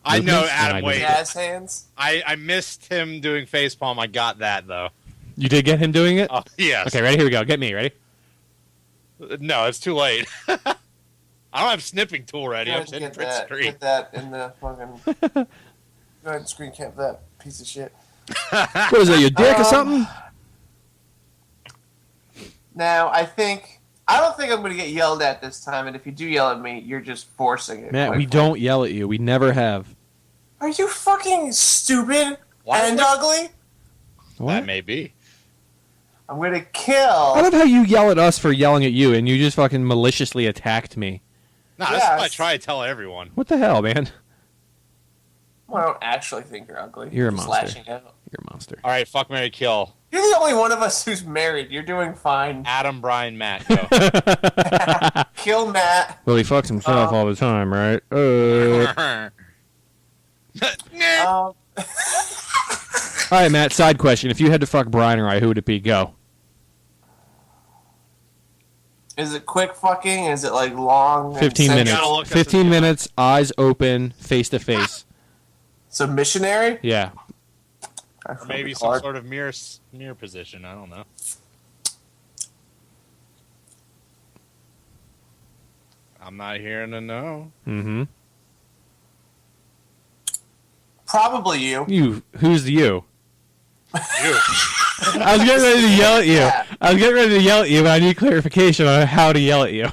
movements, and Adam. did Wait, Jazz hands. I missed him doing facepalm. I got that though. You did get him doing it. Oh yes. Okay, ready? Here we go. Get me ready. No, it's too late. I don't have snipping tool ready. I'm Get hitting print that, screen. get that in the fucking. Go ahead and screen cap that piece of shit. What is that, your dick or something? Now, I don't think I'm going to get yelled at this time, and if you do yell at me, you're just forcing it. Matt, we don't yell at you. We never have. Are you fucking stupid and ugly? What? That may be. I'm going to kill. I love how you yell at us for yelling at you, and you just fucking maliciously attacked me. No, that's what I try to tell everyone. What the hell, man? Well, I don't actually think you're ugly. You're a just monster. lashing out. You're a monster. All right, fuck, marry, kill. You're the only one of us who's married. You're doing fine. Adam, Brian, Matt, go. Kill Matt. Well, he fucks himself all the time, right? All right, Matt, side question. If you had to fuck Brian or I, who would it be? Go. Is it quick fucking? Is it like long? 15 minutes. 15 minutes, eyes open, face to face. So missionary? Yeah. Or maybe some sort of mirror position. I don't know. I'm not hearing a no. Mm-hmm. Probably you. You. Who's you? You. I was getting ready to yell at you. Yeah. I was getting ready to yell at you, but I need clarification on how to yell at you.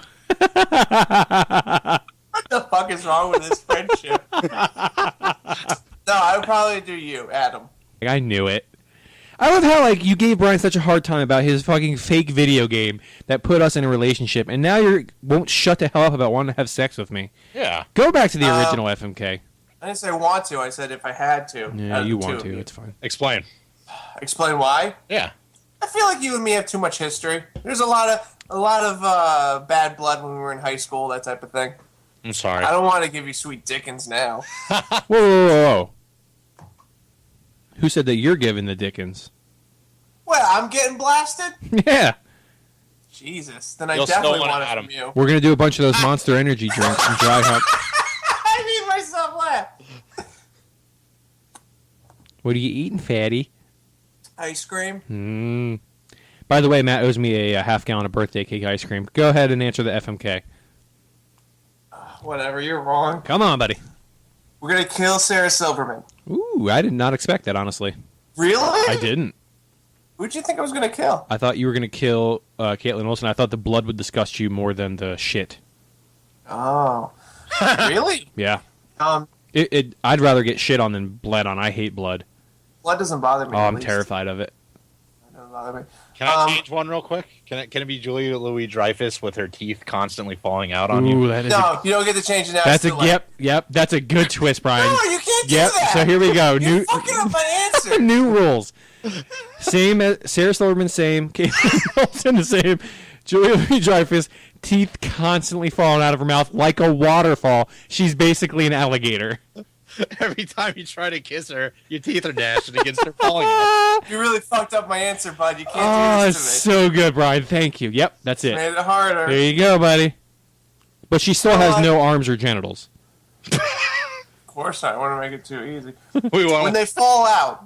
What the fuck is wrong with this friendship? No, I would probably do you, Adam. I knew it. I love how you gave Brian such a hard time about his fucking fake video game that put us in a relationship, and now you won't shut the hell up about wanting to have sex with me. Yeah. Go back to the original FMK. I didn't say want to. I said if I had to. Yeah, you want to. It's fine. Explain. Explain why? Yeah. I feel like you and me have too much history. There's a lot of bad blood when we were in high school, that type of thing. I'm sorry. I don't want to give you sweet dickens now. Whoa. Who said that you're giving the Dickens? Well, I'm getting blasted? Yeah. Jesus. Then I You'll definitely still want want it Adam. from you. We're going to do a bunch of those Monster Energy drinks and dry hump. I made myself laugh. What are you eating, fatty? Ice cream. By the way, Matt owes me a half gallon of birthday cake ice cream. Go ahead and answer the FMK. Whatever, you're wrong. Come on, buddy. We're going to kill Sarah Silverman. Ooh, I did not expect that, honestly. Really? I didn't. Who'd you think I was going to kill? I thought you were going to kill Caitlin Wilson. I thought the blood would disgust you more than the shit. Oh. Really? Yeah. I'd rather get shit on than bled on. I hate blood. Blood doesn't bother me. Oh, I'm terrified of it. It doesn't bother me. Can I change one real quick? Can it be Julia Louis-Dreyfus with her teeth constantly falling out on you? Ooh, that is No, you don't get to change it now. that's It's a too late. yep. That's a good twist, Brian. No, you can't do Yep. that. So here we go. You're fucking up my answer. New rules. Same as Sarah Silverman, same. Caitlin Wilson, the same. Julia Louis-Dreyfus, teeth constantly falling out of her mouth like a waterfall. She's basically an alligator. Every time you try to kiss her, your teeth are gnashing against her falling out. You really fucked up my answer, bud. You Oh, can't do it's this to me. so good, Brian. Thank you. Yep, that's it. Made it harder. There you go, buddy. But she still has no arms or genitals. Of course, I want to make it too easy. We When won't. they fall out,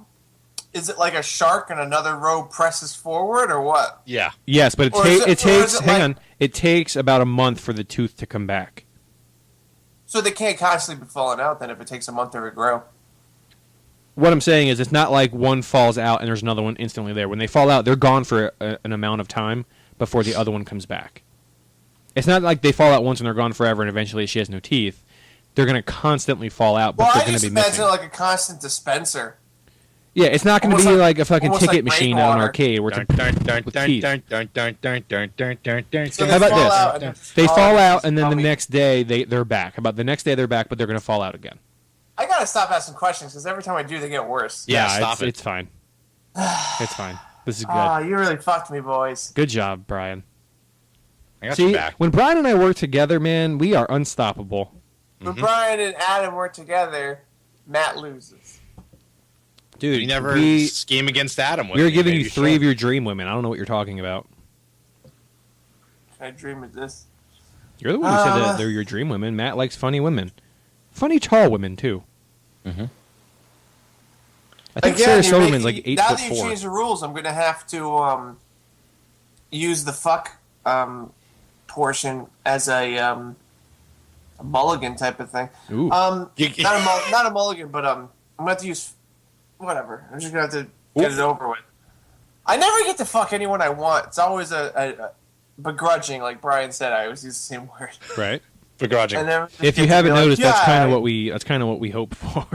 is it like a shark and another row presses forward, or what? Yeah. Yes, but Or is it- or is takes. it Hang like- on. It takes about a month for the tooth to come back. So they can't constantly be falling out then if it takes a month to regrow. What I'm saying is, it's not like one falls out and there's another one instantly there. When they fall out, they're gone for an amount of time before the other one comes back. It's not like they fall out once and they're gone forever and eventually she has no teeth. They're going to constantly fall out, but Well, they're I going to just be imagine missing. it like a constant dispenser. Yeah, it's not going to almost be like- like a fucking almost ticket like machine at an rainwater. arcade where it's with teeth. So How about fall this? out and They fall fall out just and then the probably- next day they're back. How about the next day they're back, but they're going to fall out again? I gotta stop asking questions because every time I do, they get worse. Yeah, stop it's, it. It's fine. It's fine. This is good. Ah, you really fucked me, boys. Good job, Brian. I got See, you back. when Brian and I work together, man, we are unstoppable. When Brian and Adam work together, Matt loses. Dude, You never we scheme against Adam with are me, giving maybe you three should. of your dream women. I don't know what you're talking about. I dream of this. You're the one who said that they're your dream women. Matt likes funny women. Funny tall women, too. Mhm. I think Again, Sarah you're Silverman's making- like 8 now foot that you 4. changed the rules, I'm gonna have to use the fuck portion as a mulligan type of thing. Ooh. Not a mulligan, but I'm gonna have to use whatever. I'm just gonna have to get it over with. I never get to fuck anyone I want. It's always a begrudging, like Brian said. I always use the same word. Right. Begrudging. If you haven't noticed, that's kind of what we hope for.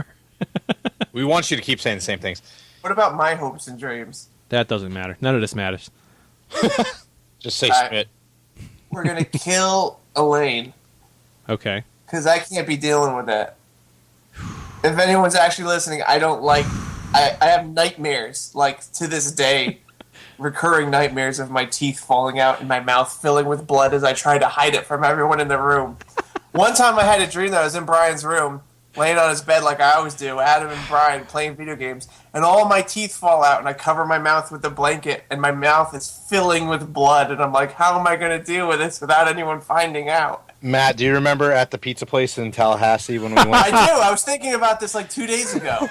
We want you to keep saying the same things. What about my hopes and dreams? That doesn't matter. None of this matters. Just say Schmidt. We're gonna kill Elaine. Okay. Because I can't be dealing with that. If anyone's actually listening, I don't like... I have nightmares, like, to this day. Recurring nightmares of my teeth falling out and my mouth filling with blood as I try to hide it from everyone in the room. One time I had a dream that I was in Brian's room, laying on his bed like I always do, Adam and Brian playing video games, and all my teeth fall out and I cover my mouth with a blanket and my mouth is filling with blood and I'm like, how am I going to deal with this without anyone finding out? Matt, do you remember at the pizza place in Tallahassee when we went? I do. I was thinking about this like 2 days ago.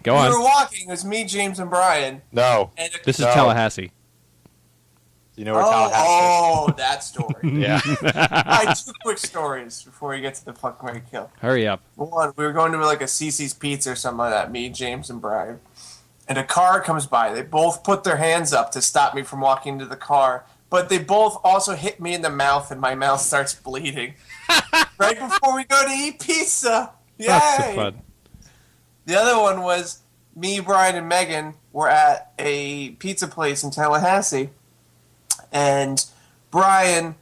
Go on. We were walking. It was me, James, and Brian. No. This is Tallahassee. You know where Tallahassee is? Oh, that story. Yeah. I have 2 quick stories before we get to the fuck, marry, kill. Hurry up. One, we were going to like a CC's Pizza or something like that, me, James, and Brian. And a car comes by. They both put their hands up to stop me from walking into the car. But they both also hit me in the mouth, and my mouth starts bleeding. Right before we go to eat pizza. Yay! That's so fun. The other one was me, Brian, and Megan were at a pizza place in Tallahassee. And Brian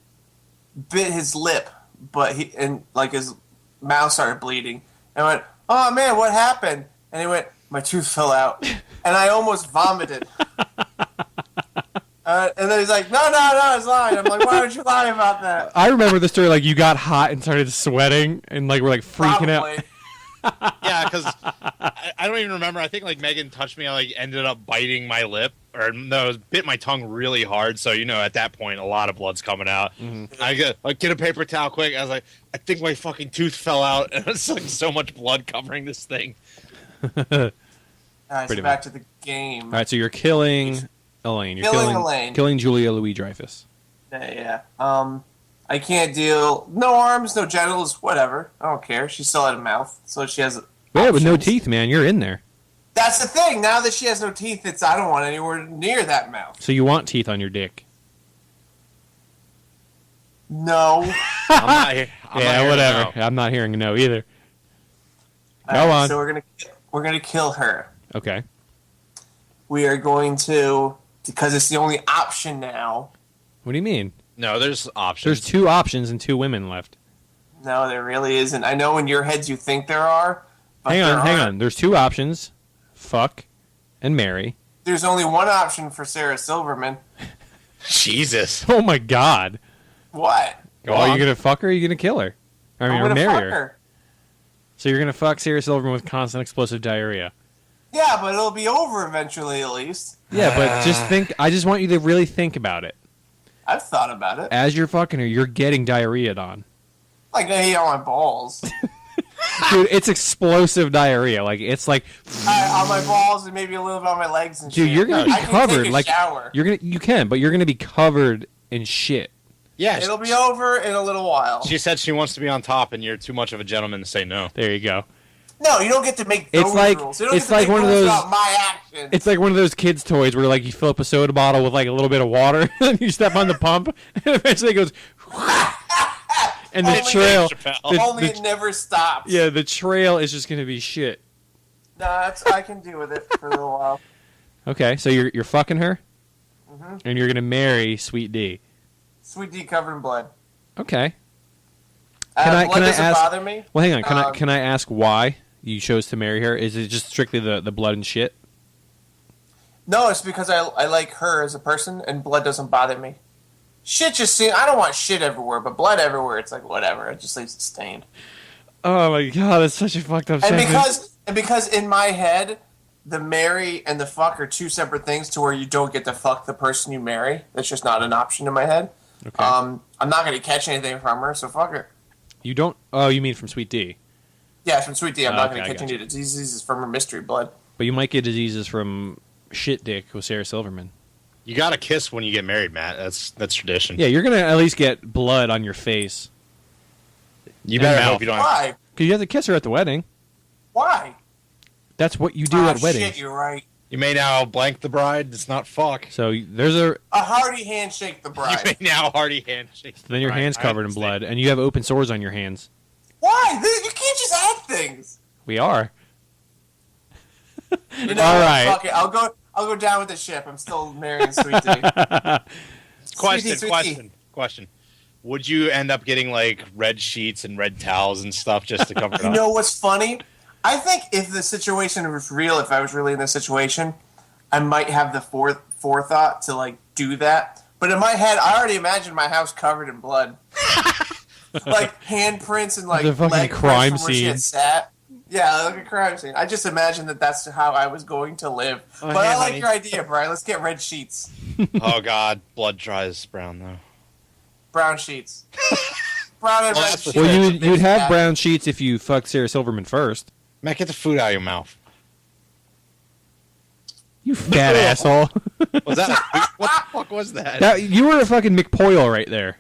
bit his lip, but his mouth started bleeding. And I went, oh man, what happened? And he went, my tooth fell out. And I almost vomited. And then he's like, no, I was lying. I'm like, why would you lie about that? I remember the story, like, you got hot and started sweating, and, like, we're, like, freaking out. Yeah, because I don't even remember. I think, like, Megan touched me. I, like, ended up biting my lip. Or, no, it bit my tongue really hard. So, at that point, a lot of blood's coming out. Mm-hmm. I get a paper towel quick. I was like, I think my fucking tooth fell out. And it's, like, so much blood covering this thing. All right, so back to the game. All right, so you're killing Elaine. You're killing Elaine. Killing Julia Louis-Dreyfus. Yeah. I can't deal... No arms, no genitals, whatever. I don't care. She still had a mouth, so she has... Yeah, with no teeth, man. You're in there. That's the thing. Now that she has no teeth, I don't want anywhere near that mouth. So you want teeth on your dick? No. Whatever. No. I'm not hearing a no either. Go on. So we're gonna kill her. Okay. We are going to, because it's the only option now. What do you mean? No, there's options. There's 2 options and 2 women left. No, there really isn't. I know in your heads you think there are. But hang on. There's 2 options. Fuck and marry. There's only one option for Sarah Silverman. Jesus. Oh my God. What? Are you gonna fuck her or are you gonna kill her? I mean, or marry her. So you're gonna fuck Sarah Silverman with constant explosive diarrhea. Yeah, but it'll be over eventually at least. Yeah, but just think, I just want you to really think about it. I've thought about it. As you're fucking her, you're getting diarrhea on. Like I hate on my balls. Dude, it's explosive diarrhea. Like it's like on my balls and maybe a little bit on my legs and shit. Dude, you're gonna be covered. Take a like shower. You can, but you're gonna be covered in shit. Yeah, it'll be over in a little while. She said she wants to be on top, and you're too much of a gentleman to say no. There you go. No, you don't get to make those rules. You don't get to make one of those. About my actions. It's like one of those kids' toys where like you fill up a soda bottle with like a little bit of water, and you step on the pump, and eventually it goes. And the trail. Only it never stops. Yeah, the trail is just gonna be shit. Nah, I can deal with it for a little while. Okay, so you're fucking her, mm-hmm. and you're gonna marry Sweet D. Sweet D covered in blood. Okay. Blood doesn't bother me. Well, hang on. Can I ask why you chose to marry her? Is it just strictly the blood and shit? No, it's because I like her as a person, and blood doesn't bother me. Shit just seems... I don't want shit everywhere, but blood everywhere, it's like, whatever. It just leaves it stained. Oh, my God. That's such a fucked up sentence. And because in my head, the marry and the fuck are 2 separate things to where you don't get to fuck the person you marry. That's just not an option in my head. Okay. I'm not going to catch anything from her, so fuck her. You don't... Oh, you mean from Sweet D? Yeah, from Sweet D. I'm not going to catch any diseases from her mystery blood. But you might get diseases from shit dick with Sarah Silverman. You gotta kiss when you get married, Matt. That's tradition. Yeah, you're gonna at least get blood on your face. You better hope you don't. Why? Because you have to kiss her at the wedding. Why? That's what you do at weddings. Shit, you're right. You may now blank the bride. It's not fuck. So there's a hearty handshake the You bride. may now hearty handshake. then your hand's covered in blood, and you have open sores on your hands. Why? You can't just add things. We are. You know, All right. Fuck it. I'll go down with the ship. I'm still marrying Sweet Tea. Question. Would you end up getting like red sheets and red towels and stuff just to cover it You up? know what's funny? I think if the situation was real, if I was really in this situation, I might have the forethought to like do that. But in my head, I already imagined my house covered in blood, like handprints and like The fucking leg crime prints from where she had scene. sat. Yeah, like a crime scene. I just imagined that's how I was going to live. But I like your idea, Brian. Let's get red sheets, Oh God, blood dries brown though. brown sheets, brown and red sheets. Well, you'd have brown sheets if you fucked Sarah Silverman first. Matt, get the food out of your mouth. You fat asshole. Was that? What the fuck was that? You were a fucking McPoyle right there.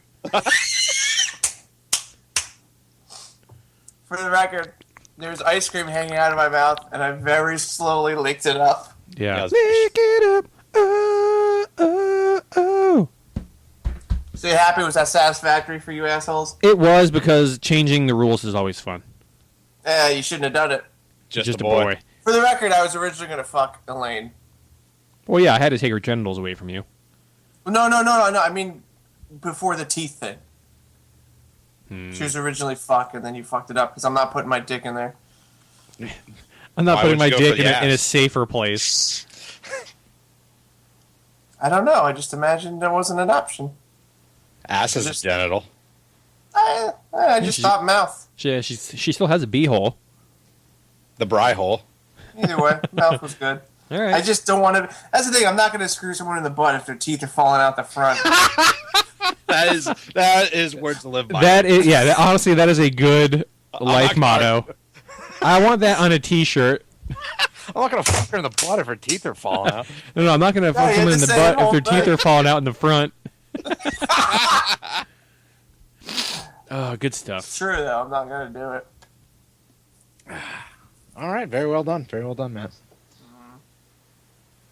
For the record, there's ice cream hanging out of my mouth, and I very slowly licked it up. Yeah. Yeah, Lick it up. Oh, oh, oh. So you happy? Was that satisfactory for you assholes? It was because changing the rules is always fun. Yeah, you shouldn't have done it. Just a a boy. For the record, I was originally going to fuck Elaine. Well, yeah, I had to take her genitals away from you. No. I mean, before the teeth thing. She was originally fuck, and then you fucked it up because I'm not putting my dick in there. I'm not Why putting would my you go dick for the in a ass? safer place. I don't know. I just imagined there wasn't an option. Ass is a Just- genital. I just thought mouth. She still has a beehole. The bri hole. Either way, mouth was good. All right. I just don't want to. That's the thing. I'm not going to screw someone in the butt if their teeth are falling out the front. That is words to live by. Honestly, that is a good life not gonna- motto. I want that on a T-shirt. I'm not gonna fuck her in the butt if her teeth are falling out. No, I'm not going to fuck you someone had in to the say the butt if whole their teeth thing. are falling out in the front. Oh, good stuff. It's true, though. I'm not going to do it. All right, very well done. Very well done, Matt.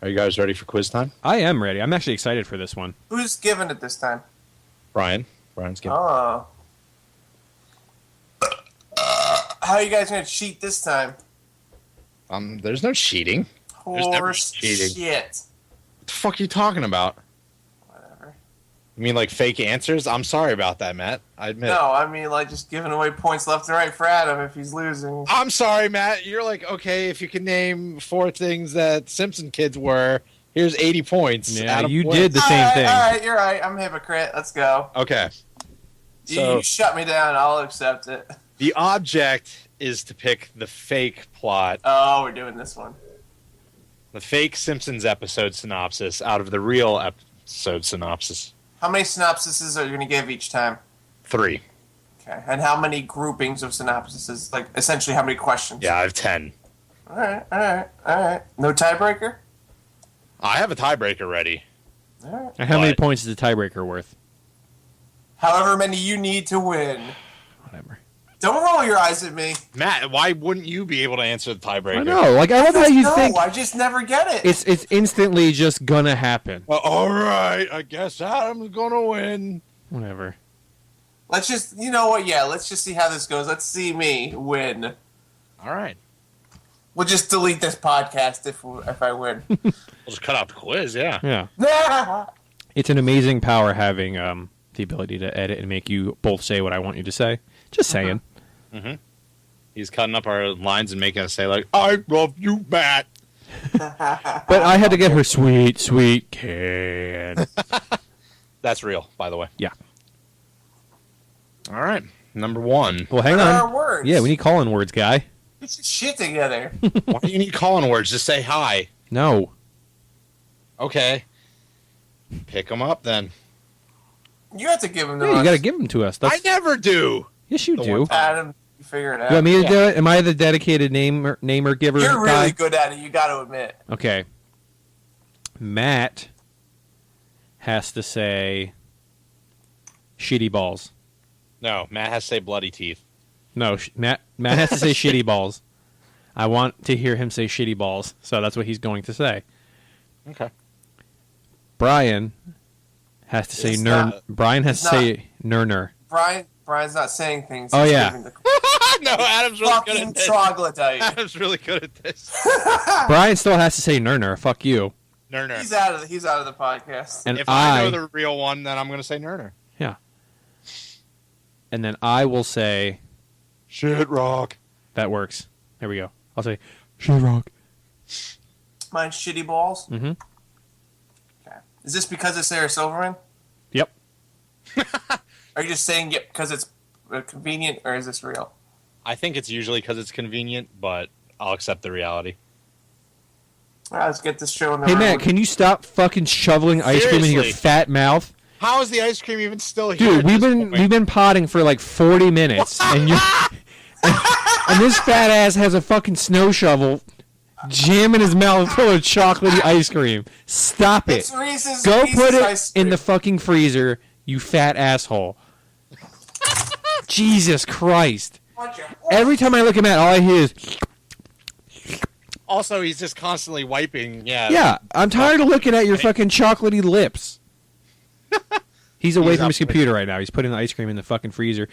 Are you guys ready for quiz time? I am ready. I'm actually excited for this one. Who's giving it this time? Brian's giving. Oh. How are you guys going to cheat this time? There's no cheating. There's never Horse cheating. shit. What the fuck are you talking about? Whatever. You mean like fake answers? I'm sorry about that, Matt. I admit. No, I mean, like, just giving away points left and right for Adam if he's losing. I'm sorry, Matt. You're like, okay, if you can name 4 things that Simpson kids were, here's 80 points. Yeah, Adam you wins. did the same thing. All right, you're right. I'm a hypocrite. Let's go. Okay. You shut me down. I'll accept it. The object is to pick the fake plot, Oh, we're doing this one. the fake Simpsons episode synopsis out of the real episode synopsis. How many synopsises are you going to give each time? 3. Okay. And how many groupings of synopsises? Like, essentially, how many questions? Yeah, I have 10. All right. No tiebreaker? I have a tiebreaker ready. All right. And how many But- points is the tiebreaker worth? However many you need to win. Whatever. Don't roll your eyes at me. Matt, why wouldn't you be able to answer the tiebreaker? I know. Like, I love how you No, think I just never get it. it's instantly just gonna happen. Well, all right. I guess Adam's going to win. Whatever. Let's just, you know what? Yeah, let's just see how this goes. Let's see me win. All right. We'll just delete this podcast if I win. We'll just cut out the quiz, yeah. Yeah. It's an amazing power having the ability to edit and make you both say what I want you to say. Just saying. He's cutting up our lines and making us say, like, I love you, Matt. But I had to get her sweet, sweet kid. That's real, by the way. Yeah. All right. Number 1. Well, hang What are on. our words? Yeah, we need calling words, guy. Get your shit together. Why do you need calling words? Just say hi. No. Okay. Pick them up, then. You have to give them to Yeah, us. you got to give them to us. I never do. Yes, you The do. one time. Adam, you figure it out. You want me to Yeah. do it? Am I the dedicated namer giver You're really guy? good at it, you got to admit. Okay. Matt has to say shitty balls. No, Matt has to say bloody teeth. No, Matt has to say shitty balls. I want to hear him say shitty balls, so that's what he's going to say. Okay. Brian has to say Brian has to say ner. Brian's not saying things. Oh, He's yeah. giving the No, Adam's really good fucking at this. troglodyte. Adam's really good at this. Brian still has to say ner. Fuck you. Nerner. He's out of the podcast. And If I know the real one, then I'm going to say Nerner. Yeah. And then I will say... Shit rock. That works. There we go. I'll say shit rock. Mine's shitty balls. Mm-hmm. Okay. Is this because it's Sarah Silverman? Yep. Are you just saying it because it's convenient, or is this real? I think it's usually because it's convenient, but I'll accept the reality. All right, let's get this show on the Hey, road. Matt, can you stop fucking shoveling ice cream in your Seriously. fat mouth? How is the ice cream even still here? Dude, we've been potting for like 40 minutes, and you and this fat ass has a fucking snow shovel jamming his mouth full of chocolatey ice cream. Stop it. It's Reese's Go Pieces put ice it in cream. the fucking freezer, you fat asshole. Jesus Christ. Every time I look at Matt, all I hear is... Also, he's just constantly wiping. Yeah, I'm tired of looking at your fucking chocolatey lips. He's away from his computer right now. He's putting the ice cream in the fucking freezer.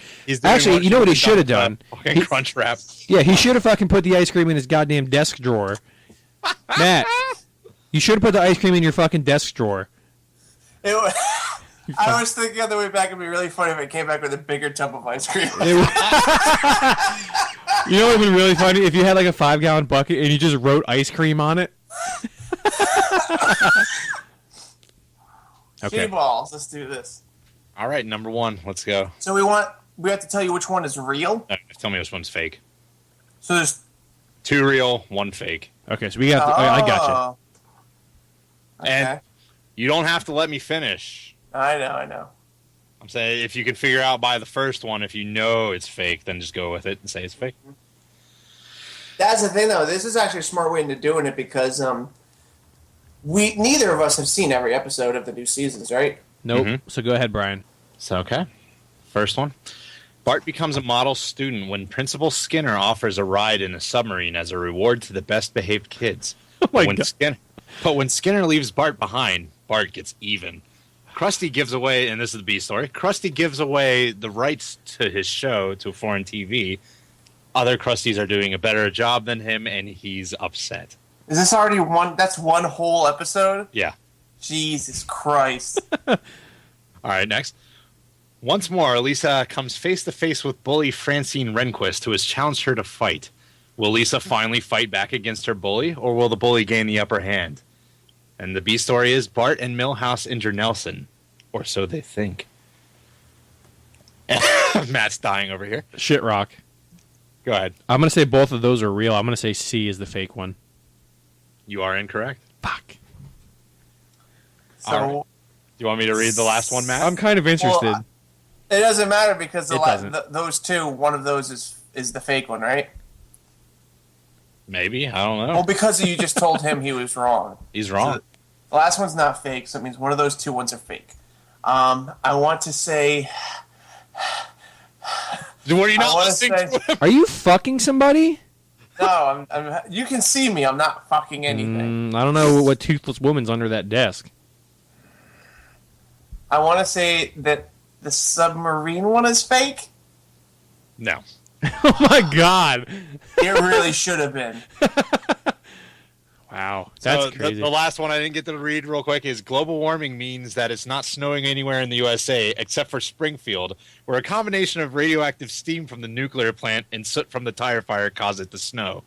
Actually, you know what he should have done? Fucking crunch wrap. Yeah, he should have fucking put the ice cream in his goddamn desk drawer. Matt, you should have put the ice cream in your fucking desk drawer. I was thinking on the way back it'd be really funny if it came back with a bigger tub of ice cream. You know what would be really funny? If you had like a 5-gallon bucket and you just wrote ice cream on it. Shitty balls. Let's do this. All right, number one. Let's go. So we have to tell you which one is real. Tell me which one's fake. So there's 2 real, 1 fake. Okay, so we got. I got Oh. Okay. And you don't have to let me finish. I know. I'm saying if you can figure out by the first one, if you know it's fake, then just go with it and say it's fake. That's the thing, though. This is actually a smart way into doing it because we neither of us have seen every episode of the new seasons, right? Nope. Mhm. So go ahead, Brian. So, okay. First one. Bart becomes a model student when Principal Skinner offers a ride in a submarine as a reward to the best behaved kids. Oh my When God. But when Skinner leaves Bart behind, Bart gets even. Krusty gives away, and this is the B story, Krusty gives away the rights to his show to foreign TV. Other Krusties are doing a better job than him, and he's upset. Is this already one? That's one whole episode? Yeah. Jesus Christ. All right, next. Once more, Lisa comes face to face with bully Francine Rehnquist, who has challenged her to fight. Will Lisa finally fight back against her bully, or will the bully gain the upper hand? And the B story is Bart and Milhouse injure Nelson, or so they think. Matt's dying over here. Shit rock. Go ahead. I'm gonna say both of those are real. I'm gonna say C is the fake one. You are incorrect. Fuck. So All right. Do you want me to read the last one, Matt? I'm kind of interested. Well, it doesn't matter because It doesn't. those two, one of those is the fake one, right? Maybe. I don't know. Well, because you just told him he was wrong. He's wrong. So the last one's not fake, so it means one of those two ones are fake. I want to say... Were you I not wanna listening say- to him? Are you fucking somebody? No, I'm. You can see me. I'm not fucking anything. I don't know what toothless woman's under that desk. I want to say that the submarine one is fake. No. Oh my God! It really should have been. Wow, that's So crazy. The last one I didn't get to read real quick is global warming means that it's not snowing anywhere in the USA except for Springfield, where a combination of radioactive steam from the nuclear plant and soot from the tire fire caused it to snow.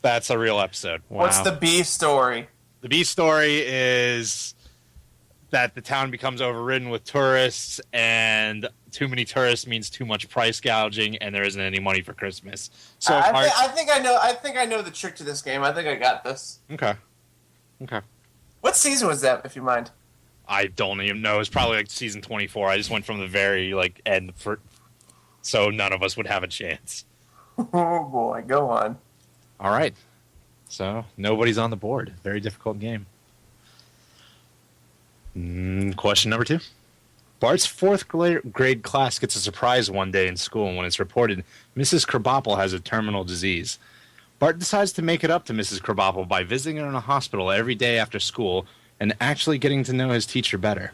That's a real episode. Wow. What's the B story? The B story is that the town becomes overridden with tourists, and too many tourists means too much price gouging, and there isn't any money for Christmas. So I think I know. I think I know the trick to this game. I think I got this. okay. What season was that, if you mind? I don't even know. It's probably like season 24. I just went from the very end so none of us would have a chance. Oh boy, go on. All right. So nobody's on the board. Very difficult game. Question number 2. Bart's 4th grade class gets a surprise one day in school when it's reported Mrs. Krabappel has a terminal disease. Bart decides to make it up to Mrs. Krabappel by visiting her in a hospital every day after school and actually getting to know his teacher better.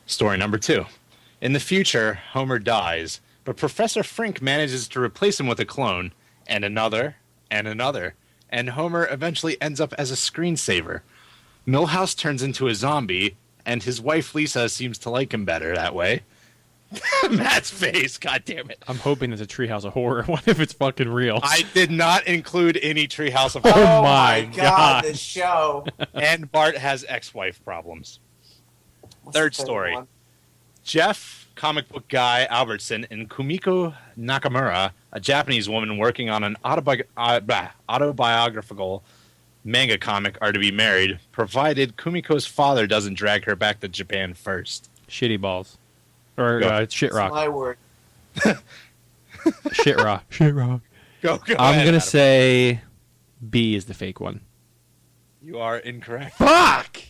Story number 2. In the future, Homer dies, but Professor Frink manages to replace him with a clone, and another, and Homer eventually ends up as a screensaver. Milhouse turns into a zombie, and his wife Lisa seems to like him better that way. Matt's face, god damn it. I'm hoping it's a Treehouse of Horror. What if it's fucking real? I did not include any Treehouse of Oh Horror. Oh my my God. god, this show. And Bart has ex-wife problems. What's Third the third story. one? Jeff, comic book guy Albertson, and Kumiko Nakamura, a Japanese woman working on an autobiographical manga comic, are to be married, provided Kumiko's father doesn't drag her back to Japan first. Shitty balls. Or shit That's rock. my word. Shit rock. Shit rock. Go I'm ahead, going to Adam. say B is the fake one. You are incorrect. Fuck!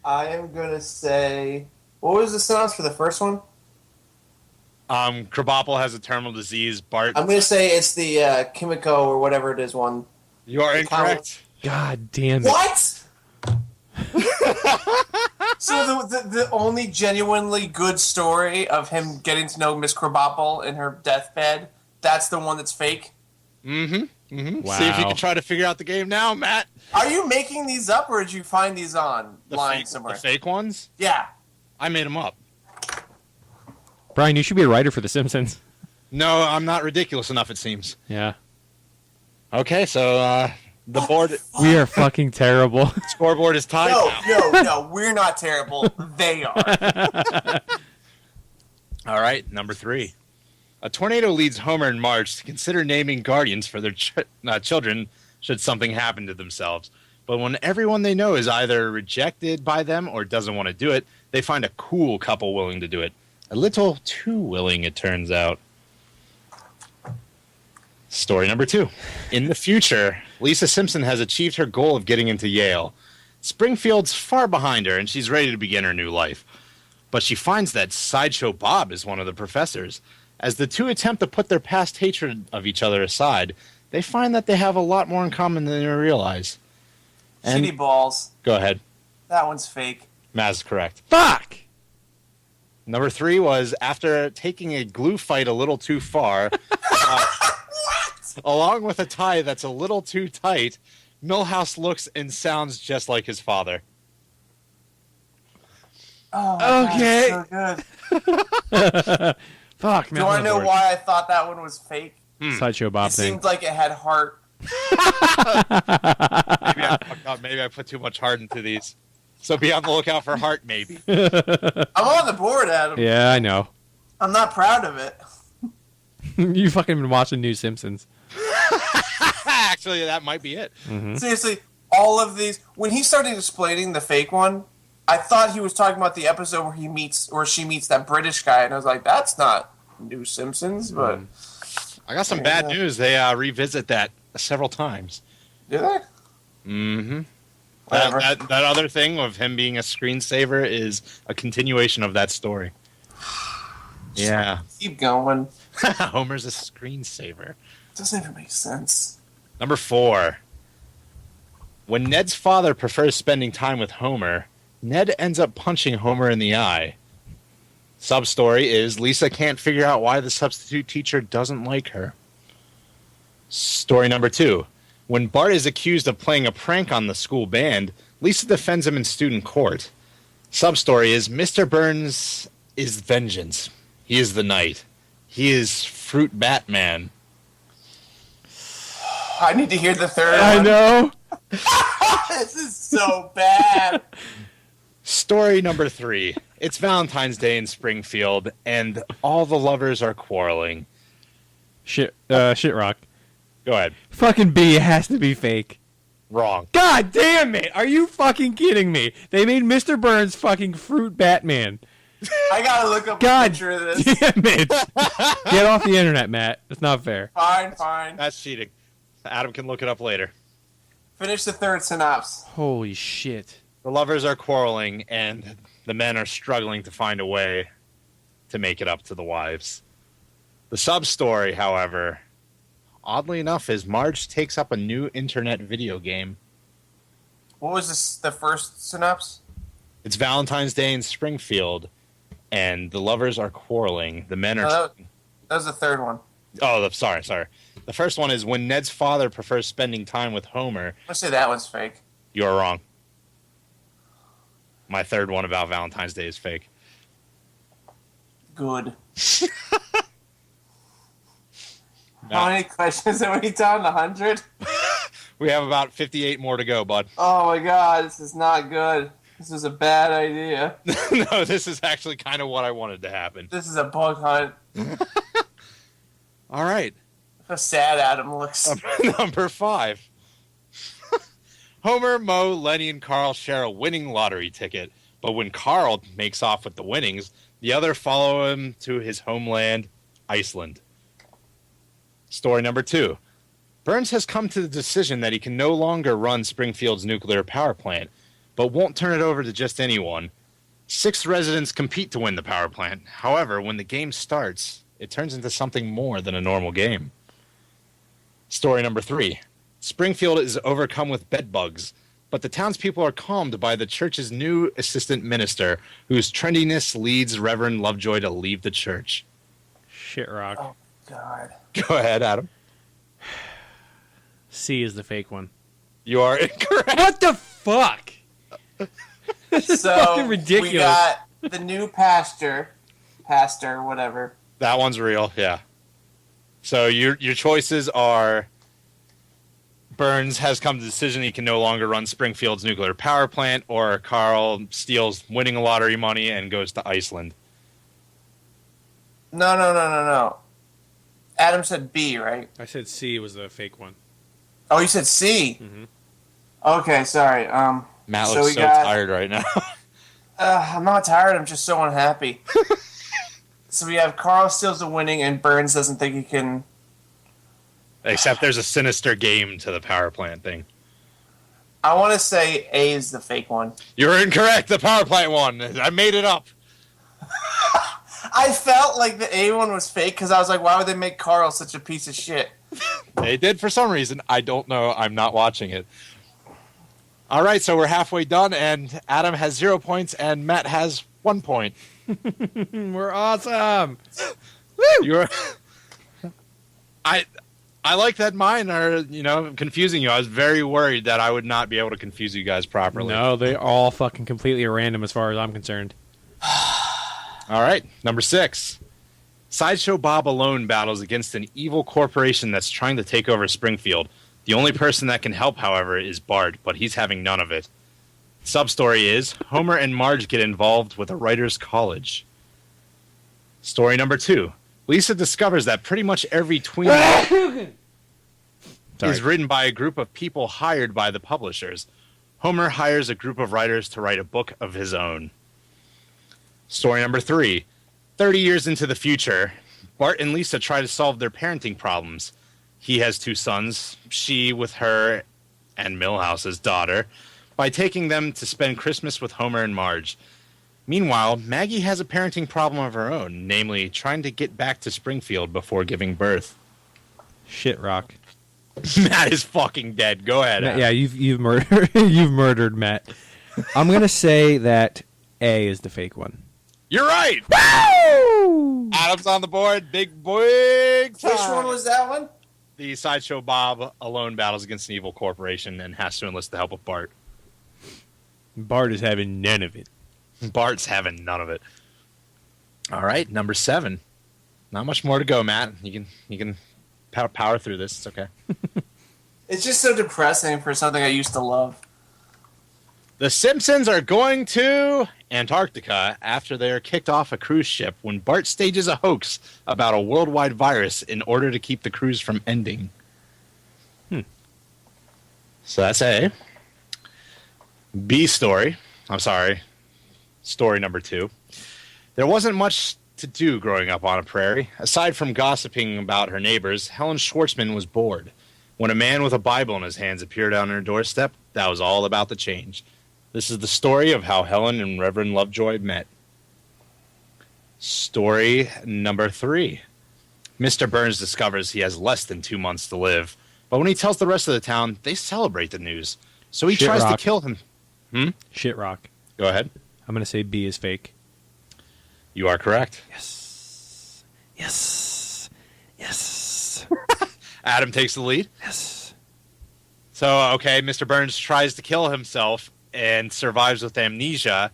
I am gonna say, what was the synopsis for the first one? Krabappel has a terminal disease. Bart, I'm gonna say it's the Kimiko or whatever it is one. you are incorrect. God damn it. What? So the only genuinely good story of him getting to know Miss Krabappel in her deathbed, that's the one that's fake? Wow. See if you can try to figure out the game now, Matt. Are you making these up or did you find these online somewhere? The fake ones? Yeah. I made them up. Brian, you should be a writer for The Simpsons. No, I'm not ridiculous enough, it seems. Yeah. Okay, so the board We are fucking terrible. scoreboard is tied now. No, we're not terrible. They are. All right, number 3. A tornado leads Homer and Marge to consider naming guardians for their children should something happen to themselves. But when everyone they know is either rejected by them or doesn't want to do it, they find a cool couple willing to do it. A little too willing, it turns out. Story number 2. In the future, Lisa Simpson has achieved her goal of getting into Yale. Springfield's far behind her, and she's ready to begin her new life. But she finds that Sideshow Bob is one of the professors. As the two attempt to put their past hatred of each other aside, they find that they have a lot more in common than they realize. And Shitty balls. go ahead. That one's fake. Maz's correct. Fuck! Number 3 was after taking a glue fight a little too far, along with a tie that's a little too tight, Milhouse looks and sounds just like his father. Oh, my Okay. God, so good. Fuck, man. Do I know why I thought that one was fake? Sideshow Bob It thing. seemed like it had heart. Maybe I fucked up. Maybe I put too much heart into these. So be on the lookout for heart, maybe. I'm on the board, Adam. Yeah, I know. I'm not proud of it. You fucking been watching New Simpsons. Actually, that might be it. Seriously, all of these. When he started explaining the fake one, I thought he was talking about the episode where she meets that British guy, and I was like, "That's not New Simpsons." But I got some bad news. They revisit that several times. do they? Mm-hmm. Whatever. That other thing of him being a screensaver is a continuation of that story. Yeah. Keep going. Homer's a screensaver. Doesn't even make sense. Number 4. When Ned's father prefers spending time with Homer, Ned ends up punching Homer in the eye. Sub-story is Lisa can't figure out why the substitute teacher doesn't like her. Story number 2. When Bart is accused of playing a prank on the school band, Lisa defends him in student court. Sub-story is Mr. Burns is vengeance. He is the knight. He is Fruit Batman. I need to hear the third I one. know. This is so bad. Story number 3. It's Valentine's Day in Springfield, and all the lovers are quarreling. Shit rock. Go ahead. Fucking B has to be fake. Wrong. God damn it! Are you fucking kidding me? They made Mr. Burns fucking Fruit Batman. I gotta look up God a picture of this. damn it! Get off the internet, Matt. It's not fair. Fine. That's cheating. Adam can look it up later. Finish the third synopsis. Holy shit. The lovers are quarreling, and the men are struggling to find a way to make it up to the wives. The sub-story, however, oddly enough, is Marge takes up a new internet video game. What was this? The first synopsis? It's Valentine's Day in Springfield, and the lovers are quarreling. The men are... That was the third one. Oh, sorry. The first one is when Ned's father prefers spending time with Homer. I'm gonna say that one's fake. You're wrong. My third one about Valentine's Day is fake. Good. How many questions have we done? 100? We have about 58 more to go, bud. Oh my god, this is not good. This is a bad idea. No, this is actually kind of what I wanted to happen. This is a bug hunt. All right. How sad Adam looks. Number 5. Homer, Moe, Lenny, and Carl share a winning lottery ticket. But when Carl makes off with the winnings, the other follow him to his homeland, Iceland. Story number 2. Burns has come to the decision that he can no longer run Springfield's nuclear power plant, but won't turn it over to just anyone. 6 residents compete to win the power plant. However, when the game starts, it turns into something more than a normal game. Story number 3. Springfield is overcome with bedbugs, but the townspeople are calmed by the church's new assistant minister, whose trendiness leads Reverend Lovejoy to leave the church. Shit rock. Oh, God. Go ahead, Adam. C is the fake one. You are incorrect. What the fuck? This is So, fucking ridiculous. we got the new pastor, whatever. That one's real, yeah. So your choices are Burns has come to the decision he can no longer run Springfield's nuclear power plant, or Carl steals winning lottery money and goes to Iceland. No. Adam said B, right? I said C was the fake one. Oh, you said C. Mm-hmm. Okay, sorry. Matt So looks we so got- tired right now. I'm not tired. I'm just so unhappy. So we have Carl steals the winning, and Burns doesn't think he can. Except there's a sinister game to the power plant thing. I want to say A is the fake one. You're incorrect. The power plant one. I made it up. I felt like the A one was fake because I was like, why would they make Carl such a piece of shit? They did for some reason. I don't know. I'm not watching it. All right, so we're halfway done, and Adam has 0 points, and Matt has 1 point. We're awesome. You're. I like that mine are, confusing you. I was very worried that I would not be able to confuse you guys properly. No, they all fucking completely random as far as I'm concerned. All right, number 6. Sideshow Bob alone battles against an evil corporation that's trying to take over Springfield. The only person that can help, however, is Bart, but he's having none of it. Substory is, Homer and Marge get involved with a writer's college. Story number 2. Lisa discovers that pretty much every tween is written by a group of people hired by the publishers. Homer hires a group of writers to write a book of his own. Story number 3. 30 years into the future, Bart and Lisa try to solve their parenting problems. He has 2 sons, she with her and Milhouse's daughter, by taking them to spend Christmas with Homer and Marge. Meanwhile, Maggie has a parenting problem of her own, namely trying to get back to Springfield before giving birth. Shit rock. Matt is fucking dead. Go ahead. Matt, yeah, you've murdered you've murdered Matt. I'm gonna say that A is the fake one. You're right. Woo! Adam's on the board. Big time. Which one was that one? The Sideshow Bob alone battles against an evil corporation and has to enlist the help of Bart. Bart is having none of it. Bart's having none of it. All right, number 7. Not much more to go, Matt. You can power through this. It's okay. It's just so depressing for something I used to love. The Simpsons are going to Antarctica after they are kicked off a cruise ship when Bart stages a hoax about a worldwide virus in order to keep the cruise from ending. So that's A. B story. I'm sorry. Story number 2. There wasn't much to do growing up on a prairie. Aside from gossiping about her neighbors, Helen Schwartzman was bored. When a man with a Bible in his hands appeared on her doorstep, that was all about to change. This is the story of how Helen and Reverend Lovejoy met. Story number 3. Mr. Burns discovers he has less than 2 months to live, but when he tells the rest of the town, they celebrate the news. So he tries to kill him. Shit rock. Go ahead. I'm going to say B is fake. You are correct. Yes. Yes. Yes. Adam takes the lead. Yes. So, okay, Mr. Burns tries to kill himself and survives with amnesia.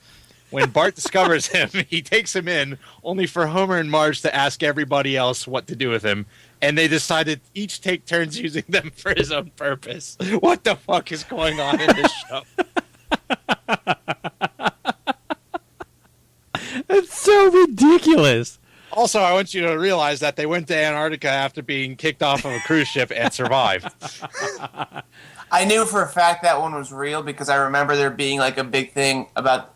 When Bart discovers him, he takes him in, only for Homer and Marge to ask everybody else what to do with him. And they decide to each take turns using them for his own purpose. What the fuck is going on in this show? That's so ridiculous. Also, I want you to realize that they went to Antarctica after being kicked off of a cruise ship and survived. I knew for a fact that one was real because I remember there being like a big thing about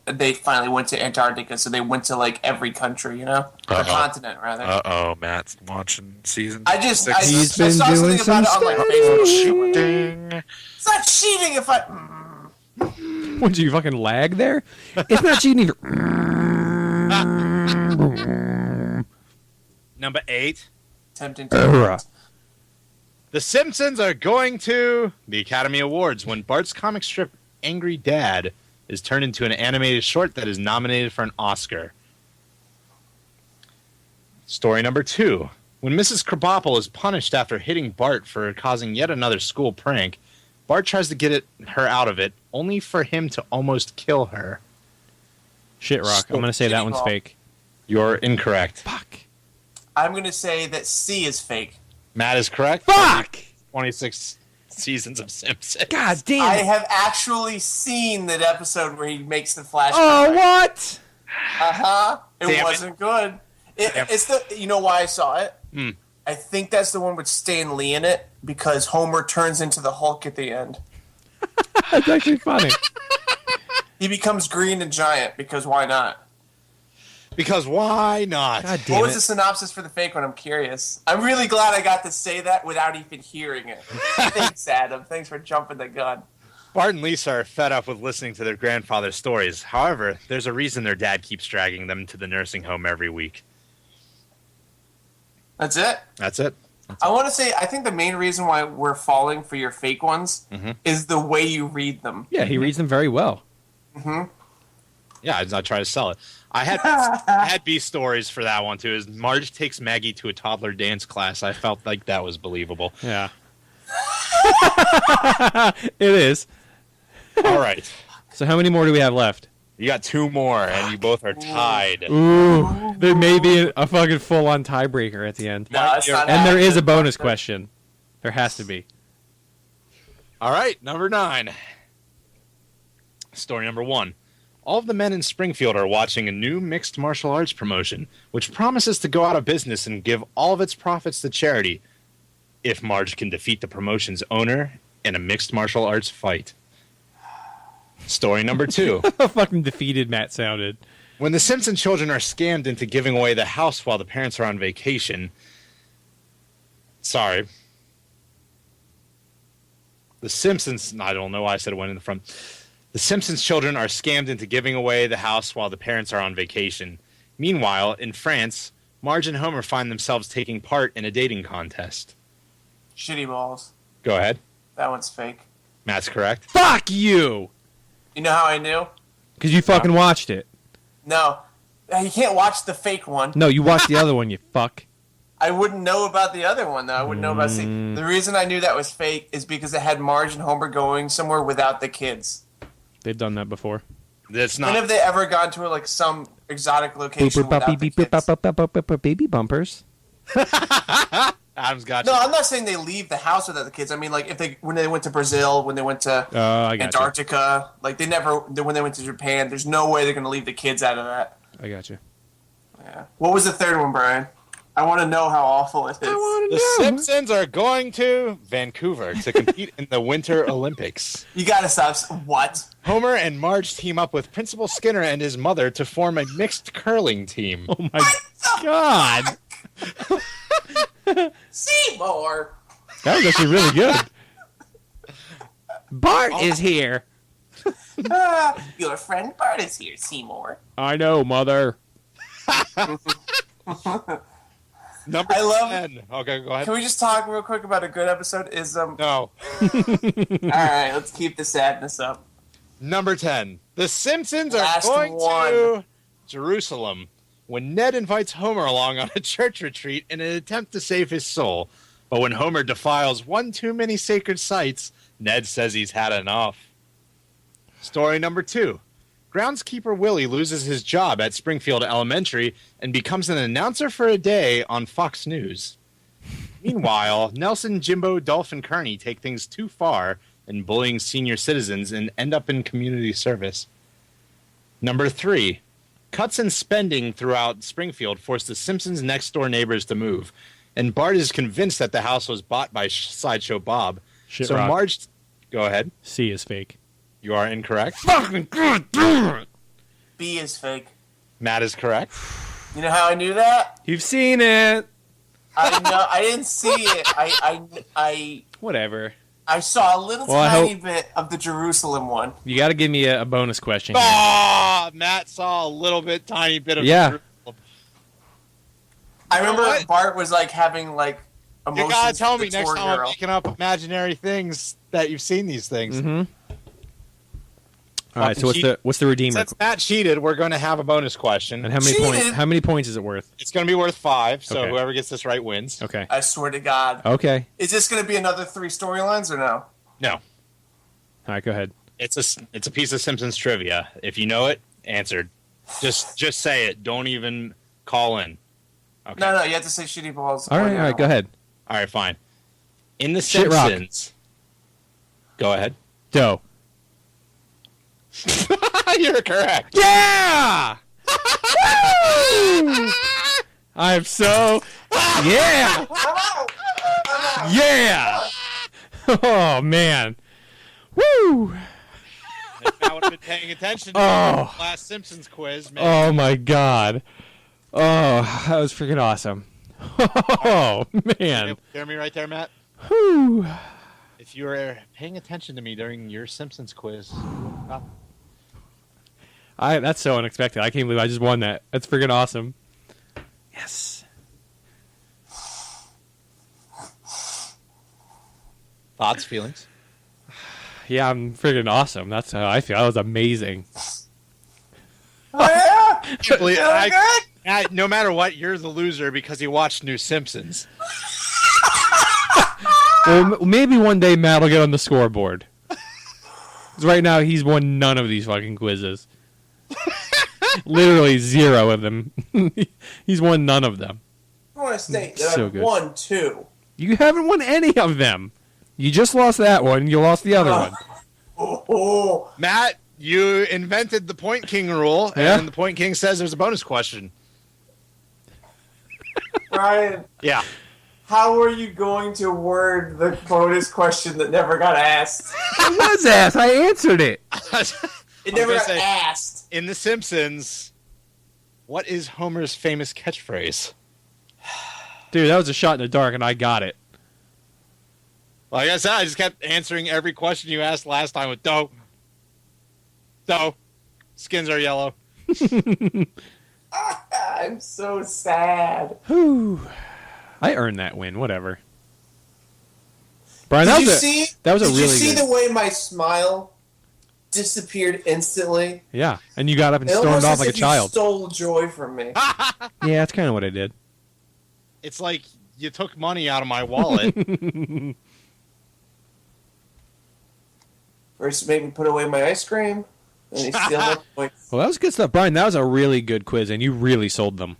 they finally went to Antarctica, so they went to like every country, the continent rather. Uh-oh, Matt's watching season He's six. I saw something about it on like Facebook. Cheating. It's not cheating if I. What, do you fucking lag there? It's not cheating either. Number 8. Tempting to. The Simpsons are going to the Academy Awards when Bart's comic strip Angry Dad is turned into an animated short that is nominated for an Oscar. Story number 2. When Mrs. Krabappel is punished after hitting Bart for causing yet another school prank, Bart tries to get her out of it, only for him to almost kill her. Shit rock. I'm going to say that one's fake. You're incorrect. Fuck. I'm going to say that C is fake. Matt is correct. Fuck! 26 seasons of Simpsons. God damn I it. have actually seen that episode where he makes the flashback. Oh, what? It Damn wasn't good. It's the. You know why I saw it? I think that's the one with Stan Lee in it because Homer turns into the Hulk at the end. That's actually funny. He becomes green and giant because why not? Because why not? God damn What was it. the synopsis for the fake one? I'm curious. I'm really glad I got to say that without even hearing it. Thanks, Adam. Thanks for jumping the gun. Bart and Lisa are fed up with listening to their grandfather's stories. However, there's a reason their dad keeps dragging them to the nursing home every week. That's it? That's it. I want to say, I think the main reason why we're falling for your fake ones is the way you read them. Yeah, he reads them very well. Yeah, I try to sell it. I had B stories for that one too. Is Marge takes Maggie to a toddler dance class. I felt like that was believable. Yeah. It is. All right. So how many more do we have left? You got 2 more, and you both are tied. Ooh. There may be a fucking full-on tiebreaker at the end. No, it's not And there is a happening. bonus question. There has to be. All right, number 9. Story number 1. All of the men in Springfield are watching a new mixed martial arts promotion, which promises to go out of business and give all of its profits to charity if Marge can defeat the promotion's owner in a mixed martial arts fight. Story number 2. How fucking defeated Matt sounded. When the Simpson children are scammed into giving away the house while the parents are on vacation... Sorry. The Simpsons... I don't know why I said it went in the front. The Simpsons children are scammed into giving away the house while the parents are on vacation. Meanwhile, in France, Marge and Homer find themselves taking part in a dating contest. Shitty balls. Go ahead. That one's fake. Matt's correct. Fuck you! You know how I knew? Because you fucking watched it. No. You can't watch the fake one. No, you watched the other one, you fuck. I wouldn't know about the other one, though. I wouldn't know about C. The reason I knew that was fake is because it had Marge and Homer going somewhere without the kids. They've done that before. That's When not... have they ever gone to like some exotic location without the kids? Baby bumpers. Adam's got No, you. I'm not saying they leave the house without the kids. I mean, like when they went to Brazil, when they went to I got Antarctica, like when they went to Japan, there's no way they're going to leave the kids out of that. you. I got you. Yeah. What was the third one, Brian? I want to know how awful it is. The Simpsons are going to Vancouver to compete in the Winter Olympics. You got to stop. What? Homer and Marge team up with Principal Skinner and his mother to form a mixed curling team. Oh my god. Seymour. That was actually really good. Bart is here. Your friend Bart is here, Seymour. I know, mother. Number I love- 10. Okay, go ahead. Can we just talk real quick about a good episode? No. All right, let's keep the sadness up. Number 10. The Simpsons are Last going one. to Jerusalem when Ned invites Homer along on a church retreat in an attempt to save his soul. But when Homer defiles one too many sacred sites, Ned says he's had enough. Story number 2. Groundskeeper Willie loses his job at Springfield Elementary and becomes an announcer for a day on Fox News. Meanwhile, Nelson, Jimbo, Dolph, and Kearney take things too far in bullying senior citizens and end up in community service. Number 3. Cuts in spending throughout Springfield force the Simpsons' next-door neighbors to move, and Bart is convinced that the house was bought by Sideshow Bob. Shit So rock. Marge... Go ahead. C is fake. You are incorrect. Fucking god damn it! B is fake. Matt is correct. You know how I knew that? You've seen it. I know. I didn't see it. Whatever. I saw a little Well, I tiny bit of the Jerusalem one. You got to give me a bonus question here. Ah, Matt saw a little bit, tiny bit of Yeah. Jerusalem. I remember what? Bart was like having like emotions. You gotta tell for me the next tour time I'm girl. making up imaginary things that you've seen these things. Mm-hmm. All right. So Fucking what's the redeemer? Since Matt cheated, we're going to have a bonus question. And how many Cheated. points? How many points is it worth? It's going to be worth 5, so Okay. whoever gets this right wins. Okay. I swear to God. Okay. Is this going to be another 3 storylines or no? No, All right. Go ahead. it's a piece of Simpsons trivia. If you know it, answered. Just say it. Don't even call in. Okay. No, you have to say shitty balls. All right. All right. Go ahead. All right, fine. In the Shit rock. Simpsons. Go ahead. Doe. You're correct. Yeah. Woo! I'm so. Yeah. Yeah. Oh man. Woo. If Matt would have been paying attention to Oh. the last Simpsons quiz, maybe. Oh my god. Oh, that was freaking awesome. Oh man. Hear me right there, Matt? Whew. If you were paying attention to me during your Simpsons quiz, That's so unexpected. I can't believe I just won that. That's freaking awesome. Yes. thoughts, feelings? Yeah, I'm freaking awesome. That's how I feel. That was amazing. Oh, yeah? Feeling Feeling good? no matter what, you're the loser because you watched New Simpsons. Well, maybe one day Matt will get on the scoreboard. 'Cause right now, he's won none of these fucking quizzes. Literally 0 of them. He's won none of them. I want to state that So I've good. won 2. You haven't won any of them. You just lost that one. You lost the other one. Oh, Matt, you invented the Point King rule, Yeah? and the Point King says there's a bonus question. Brian, Yeah. how are you going to word the bonus question that never got asked? It was asked. I answered it. It never gonna got say- asked. In The Simpsons, what is Homer's famous catchphrase? Dude, that was a shot in the dark, and I got it. Like I said, I just kept answering every question you asked last time with dough. Dough. Skins are yellow. I'm so sad. Whew. I earned that win. Whatever. Brian, Did that you was a, see? that was a Did you really see good. the way my smile disappeared instantly? Yeah, and you got up and It stormed almost off as like a if you child. stole joy from me. Yeah, that's kind of what I did. It's like you took money out of my wallet. First, you made me put away my ice cream, and you steal my points. Well, that was good stuff, Brian. That was a really good quiz, and you really sold them.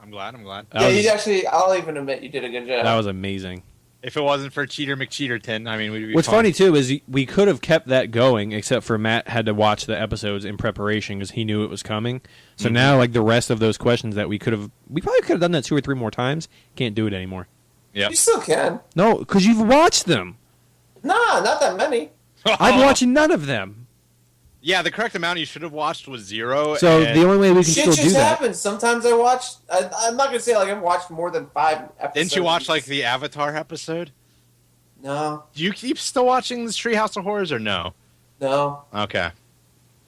I'm glad. That Yeah, was, you actually. I'll even admit you did a good job. that was amazing. If it wasn't for Cheater McCheaterton, I mean, we'd be What's fine. funny too is we could have kept that going, except for Matt had to watch the episodes in preparation because he knew it was coming. So now, like the rest of those questions that we probably could have done that 2 or 3 more times. Can't do it anymore. Yep. You still can. No, because you've watched them. Nah, not that many. I've watched none of them. Yeah, the correct amount you should have watched was 0. So and the only way we can Shit still do just that. happens. Sometimes I watch. I'm not gonna say like I've watched more than 5 episodes. Didn't you watch like the Avatar episode? No, Do you keep still watching this Treehouse of Horrors or no? no. Okay.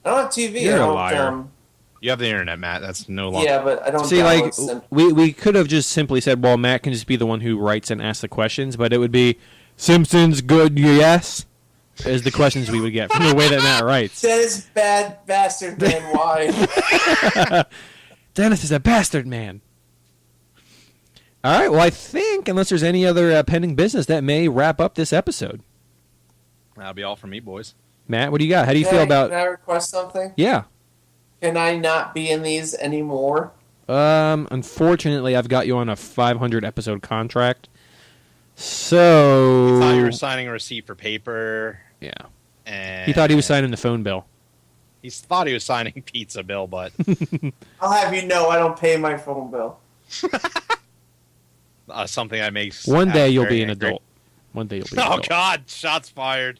I don't have TV. You're I a don't, liar. You have the internet, Matt. That's no longer. Yeah, but I don't See, download like, Sim- we could have just simply said, well, Matt can just be the one who writes and asks the questions, but it would be, Simpsons good, yes? Is the questions we would get from the way that Matt writes. Dennis bad bastard man, why? Dennis is a bastard man. All right, well, I think, unless there's any other pending business, that may wrap up this episode. That'll be all for me, boys. Matt, what do you got? How do you feel about... Can I request something? Yeah. Can I not be in these anymore? Unfortunately, I've got you on a 500-episode contract. So... I thought you were signing a receipt for paper. Yeah. And He thought he was signing the phone bill. He thought he was signing pizza bill, but... I'll have you know I don't pay my phone bill. something that makes... One day you'll very be an angry. adult. One day you'll be an Oh, adult. God. Shots fired.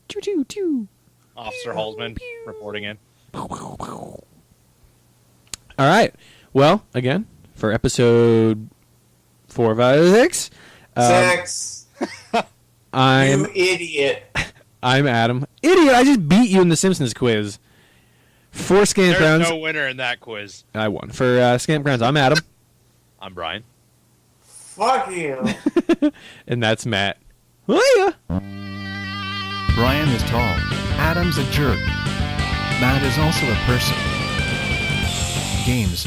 Choo-choo-choo. Officer Holzman reporting in. All right. Well, again, for episode 4, 5, 6, 6. I'm You idiot. I'm Adam. Idiot! I just beat you in the Simpsons quiz. For There's Scampgrounds, no winner in that quiz. I won. For Scampgrounds, I'm Adam, I'm Brian. Fuck you. and that's Matt. Hiya. Brian is tall. Adam's a jerk. Matt is also a person. Games.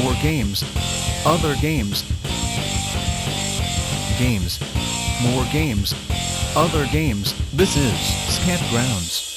More games. Other games. Games. More games. Other games. This is Scampgrounds.